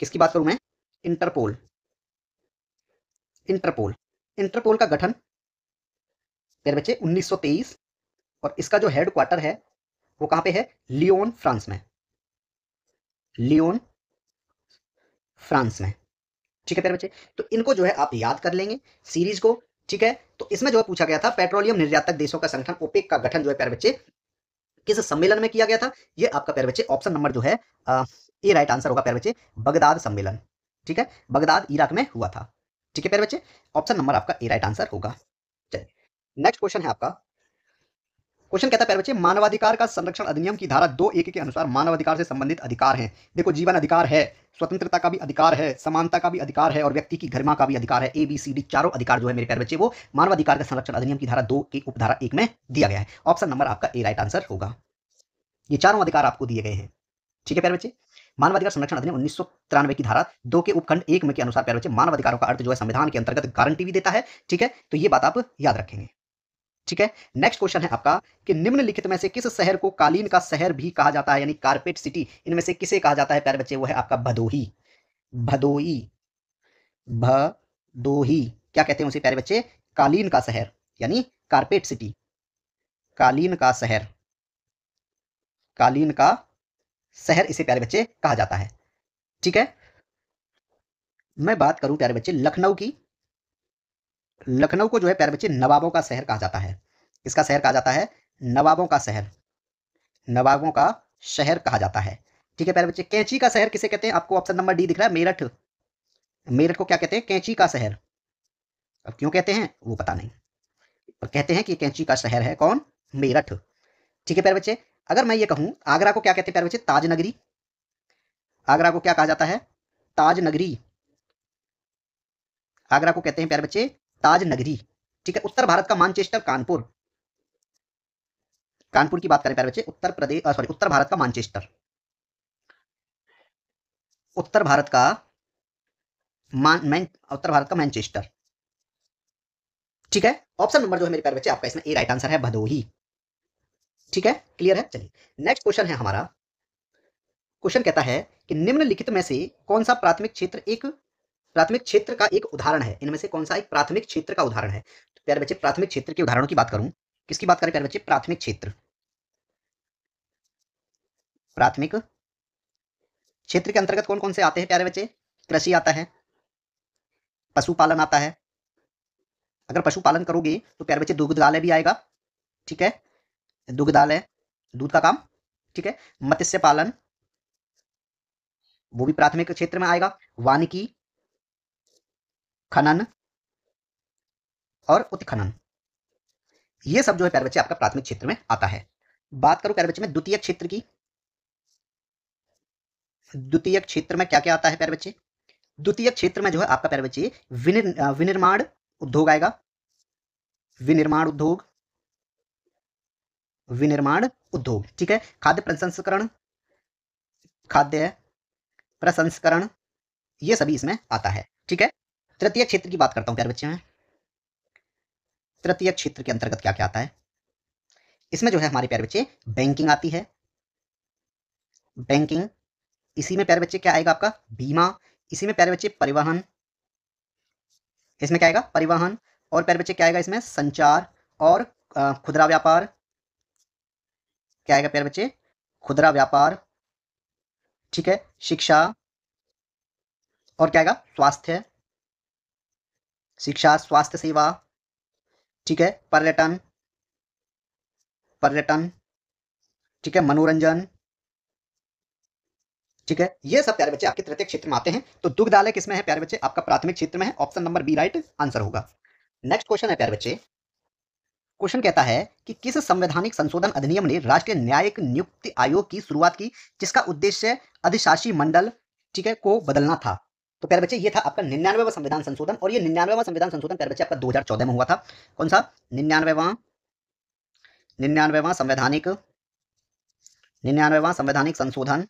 किसकी बात करूं मैं? इंटरपोल। इंटरपोल का गठन प्यारे बच्चे 1923। और इसका जो हेड क्वार्टर है वो कहां पे है? लियोन, फ्रांस में। ठीक है प्यारे बच्चे, तो इनको जो है आप याद कर लेंगे सीरीज को। ठीक है, तो इसमें जो है पूछा गया था पेट्रोलियम निर्यातक देशों का संगठन ओपेक का गठन जो है प्यारे बच्चे किस सम्मेलन में किया गया था? ये आपका प्यारे बच्चे ऑप्शन नंबर जो है ए राइट आंसर होगा प्यारे बच्चे, बगदाद सम्मेलन। ठीक है, बगदाद इराक में हुआ था। ठीक है प्यारे बच्चे, ऑप्शन नंबर आपका ए राइट आंसर होगा। चलिए, नेक्स्ट क्वेश्चन है आपका, क्वेश्चन कहता है प्यारे बच्चे, मानवाधिकार का संरक्षण अधिनियम की धारा 2(1) के अनुसार मानवाधिकार से संबंधित अधिकार हैं। देखो, जीवन अधिकार है, स्वतंत्रता का भी अधिकार है, समानता का भी अधिकार है और व्यक्ति की गरिमा का भी अधिकार है। ABCD चारों अधिकार जो है मेरे प्यारे बच्चे वो मानवाधिकार का संरक्षण अधिनियम की धारा 2 की उपधारा 1 में दिया गया है। ऑप्शन नंबर आपका ए राइट आंसर होगा। ये चारों अधिकार आपको दिए गए हैं। ठीक है प्यारे बच्चे, मानवाधिकार संरक्षण अधिनियम 1993 की धारा 2 के उपखंड 1 में के अनुसार प्यारे बच्चे मानवाधिकारों का अर्थ जो है संविधान के अंतर्गत गारंटी भी देता है। ठीक है, तो ये बात आप याद रखेंगे। ठीक है, नेक्स्ट क्वेश्चन है आपका कि निम्नलिखित में से किस शहर को कालीन का शहर भी कहा जाता है, यानी कारपेट सिटी, इनमें से किसे कहा जाता है प्यारे बच्चे? वो है आपका भदोही। भदोही, भदोही क्या कहते हैं उसे प्यारे बच्चे? कालीन का शहर, यानी कारपेट सिटी, कालीन का शहर, कालीन का शहर इसे प्यारे बच्चे कहा जाता है। ठीक है, मैं बात करूं प्यारे बच्चे लखनऊ की, लखनऊ को जो है प्यारे बच्चे नवाबों का शहर कहा जाता है। किसका शहर कहा जाता है? नवाबों का शहर, नवाबों का शहर कहा जाता है। ठीक है प्यारे बच्चे, कैंची का शहर किसे कहते हैं? आपको ऑप्शन नंबर डी दिख रहा है, मेरठ। मेरठ को क्या कहते हैं? कैंची का शहर। अब क्यों कहते हैं वो पता नहीं, पर कहते हैं कि कैंची का शहर है कौन? मेरठ। ठीक है प्यारे बच्चे, अगर मैं ये कहूं आगरा को क्या कहते हैं प्यारे बच्चे? ताज नगरी। आगरा को क्या कहा जाता है? ताज नगरी। आगरा को कहते हैं प्यारे बच्चे ताज नगरी। ठीक है, उत्तर भारत का मानचेस्टर कानपुर, कानपुर की बात करें प्यारे बच्चे, उत्तर भारत का मानचेस्टर, उत्तर भारत का उत्तर भारत का मैनचेस्टर। ठीक है, ऑप्शन नंबर जो है मेरे प्यारे बच्चे आपका इसमें ए राइट आंसर है, भदोही। ठीक है, क्लियर है। चलिए नेक्स्ट क्वेश्चन है हमारा। क्वेश्चन कहता है कि निम्नलिखित में से कौन सा प्राथमिक क्षेत्र का एक उदाहरण है? इनमें से कौन सा एक प्राथमिक क्षेत्र का उदाहरण है? तो प्यारे बच्चे प्राथमिक क्षेत्र के उदाहरणों की बात करूं, किसकी बात करें प्यारे बच्चे? प्राथमिक क्षेत्र, प्राथमिक क्षेत्र के अंतर्गत कौन कौन से आते हैं प्यारे बच्चे? कृषि आता है, पशुपालन आता है, अगर पशुपालन करोगे तो प्यारे बच्चे दुग्धालय भी आएगा। ठीक है, दुग्धालय, दूध का काम। ठीक है, मत्स्य पालन वो भी प्राथमिक क्षेत्र में आएगा, वानिकी, खनन और उत्खनन, ये सब जो है प्यारे बच्चे आपका प्राथमिक क्षेत्र में आता है। बात करूं प्यारे बच्चे में द्वितीय क्षेत्र की, द्वितीय क्षेत्र में क्या क्या आता है प्यारे बच्चे? द्वितीय क्षेत्र में जो है आपका प्यारे बच्चे विनिर्माण उद्योग आएगा, विनिर्माण उद्योग, विनिर्माण उद्योग। ठीक है, खाद्य प्रसंस्करण, खाद्य प्रसंस्करण, ये सभी इसमें आता है। ठीक है, तृतीय क्षेत्र की बात करता हूं प्यारे बच्चे में। तृतीय क्षेत्र के अंतर्गत क्या क्या आता है? इसमें जो है हमारे प्यारे बच्चे बैंकिंग आती है, बैंकिंग, इसी में प्यारे बच्चे क्या आएगा आपका? बीमा, इसी में प्यारे बच्चे परिवहन, इसमें क्या आएगा? परिवहन, और प्यारे बच्चे क्या आएगा इसमें? संचार और खुदरा व्यापार, क्या आएगा प्यारे बच्चे? खुदरा व्यापार। ठीक है, शिक्षा, और क्या आएगा? स्वास्थ्य, शिक्षा, स्वास्थ्य सेवा। ठीक है, पर्यटन, पर्यटन। ठीक है, मनोरंजन। ठीक है, ये सब प्यारे बच्चे आपके तृतीय क्षेत्र में आते हैं। तो दुग्धालय किसमें है प्यारे बच्चे? आपका प्राथमिक क्षेत्र में है, option number B right answer होगा। नेक्स्ट क्वेश्चन है प्यारे बच्चे, क्वेश्चन कहता है कि किस संवैधानिक संशोधन अधिनियम ने राष्ट्रीय न्यायिक नियुक्ति आयोग की शुरुआत की, जिसका उद्देश्य अधिशासी मंडल, ठीक है, को बदलना था? तो प्यारे बच्चे ये था आपका 99वां संविधान संशोधन, और ये 99वां संविधान संशोधन प्यारे बच्चे आपका 2014 में हुआ था। कौन सा? 99वां संवैधानिक संशोधन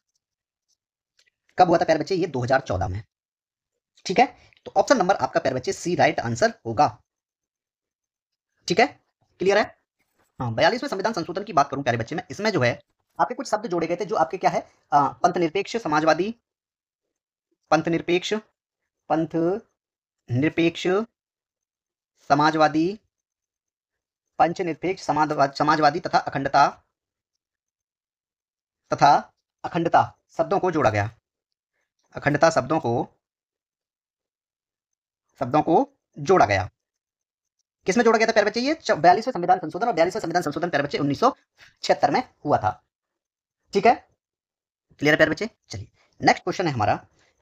कब हुआ था प्यारे बच्चे? ये 2014 में। ठीक है, तो ऑप्शन नंबर आपका प्यारे बच्चे सी राइट आंसर होगा। ठीक है, क्लियर है। हाँ, 42वें संविधान संशोधन की बात करूं प्यारे बच्चे में, इसमें जो है आपके कुछ शब्द जोड़े गए थे जो आपके क्या है? पंथ निरपेक्ष समाजवादी, पंथ निरपेक्ष समाजवादी, पंच निरपेक्ष समाजवादी तथा अखंडता शब्दों को जोड़ा गया, अखंडता शब्दों को जोड़ा गया। किसमें जोड़ा गया था प्यारे बच्चे? ये 42वें संविधान संशोधन, और 42वें संविधान संशोधन प्यारे बच्चे 1976 में हुआ था। ठीक है, क्लियर है प्यारे बच्चे। चलिए नेक्स्ट क्वेश्चन है हमारा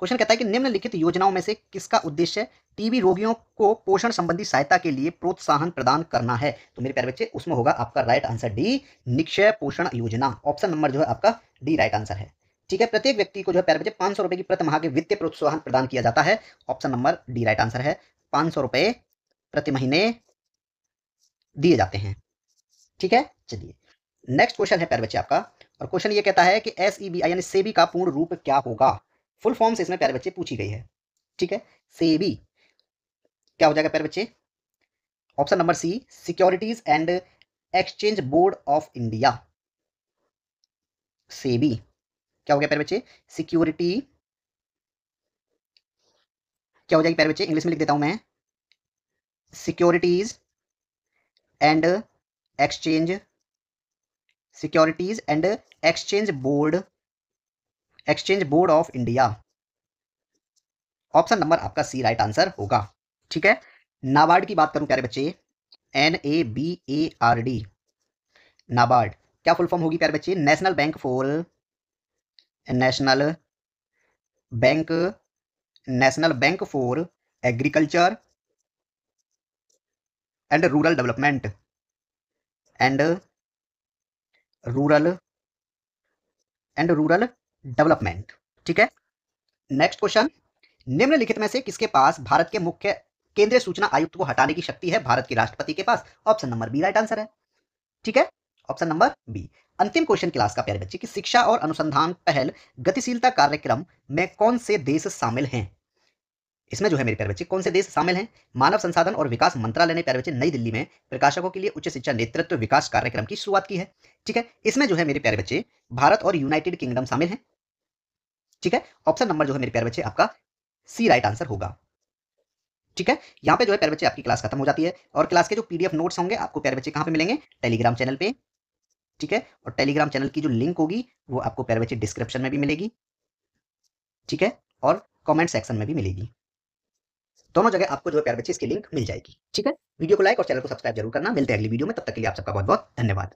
क्वेश्चन कहता है कि निम्नलिखित योजनाओं में से किसका उद्देश्य टीबी रोगियों को पोषण संबंधी सहायता के लिए प्रोत्साहन प्रदान करना है। तो मेरे प्यारे बच्चे उसमें होगा आपका राइट आंसर डी, निक्षय पोषण योजना। ऑप्शन नंबर जो है आपका डी राइट आंसर है। ठीक है, प्रत्येक व्यक्ति को जो है प्यारे बच्चे 500 रुपए की प्रति माह के वित्तीय प्रोत्साहन प्रदान किया जाता है। Option number D right answer है। 500 रुपए प्रति महीने दिए जाते हैं। ठीक है, चलिए नेक्स्ट क्वेश्चन है प्यारे बच्चे आपका, और क्वेश्चन ये कहता है कि SEBI यानी सेबी का पूर्ण रूप क्या होगा। फुल फॉर्म से इसमें प्यारे बच्चे पूछी गई है। ठीक है, सेबी क्या हो जाएगा प्यारे बच्चे। Option number C, securities and exchange board of India. SEBI क्या हो गया प्यारे बच्चे, सिक्योरिटी क्या हो जाएगी प्यारे बच्चे, इंग्लिश में लिख देता हूं मैं, securities and exchange, securities and exchange board of India. Option number आपका सी राइट आंसर होगा। ठीक है, नाबार्ड की बात करूं प्यारे बच्चे, NABARD, नाबार्ड क्या फुल फॉर्म होगी प्यारे बच्चे, national bank for agriculture and rural development ठीक है, नेक्स्ट क्वेश्चन, निम्नलिखित में से किसके पास भारत के मुख्य केंद्रीय सूचना आयुक्त को हटाने की शक्ति है। भारत के राष्ट्रपति के पास। Option number B right answer है। ठीक है, ऑप्शन नंबर बी। अंतिम क्वेश्चन क्लास का प्यारे बच्चे कि शिक्षा और अनुसंधान पहल गतिशीलता कार्यक्रम में कौन से देश शामिल हैं। इसमें जो है मेरे प्यारे बच्चे कौन से देश शामिल हैं। मानव संसाधन और विकास मंत्रालय ने प्यारे बच्चे नई दिल्ली में प्रकाशकों के लिए उच्च शिक्षा नेतृत्व विकास कार्यक्रम की शुरुआत की है। ठीक है, इसमें जो है मेरे प्यारे बच्चे भारत और यूनाइटेड किंगडम शामिल हैं। ठीक है, ऑप्शन नंबर जो है मेरे प्यारे बच्चे आपका सी राइट आंसर होगा। ठीक है, यहाँ पे जो है प्यारे बच्चे आपकी क्लास खत्म हो जाती है, और क्लास के जो PDF नोट्स होंगे आपको प्यारे बच्चे कहाँ पे मिलेंगे, टेलीग्राम चैनल पे। ठीक है, और टेलीग्राम चैनल की जो लिंक होगी वो आपको प्यारे बच्चे डिस्क्रिप्शन में भी मिलेगी। ठीक है, और कमेंट सेक्शन में भी मिलेगी। दोनों जगह आपको जो है प्यारे बच्चे इसकी लिंक मिल जाएगी। ठीक है, वीडियो को लाइक और चैनल को सब्सक्राइब जरूर करना। मिलते हैं अगली वीडियो में, तब तक के लिए आप सबका बहुत बहुत धन्यवाद।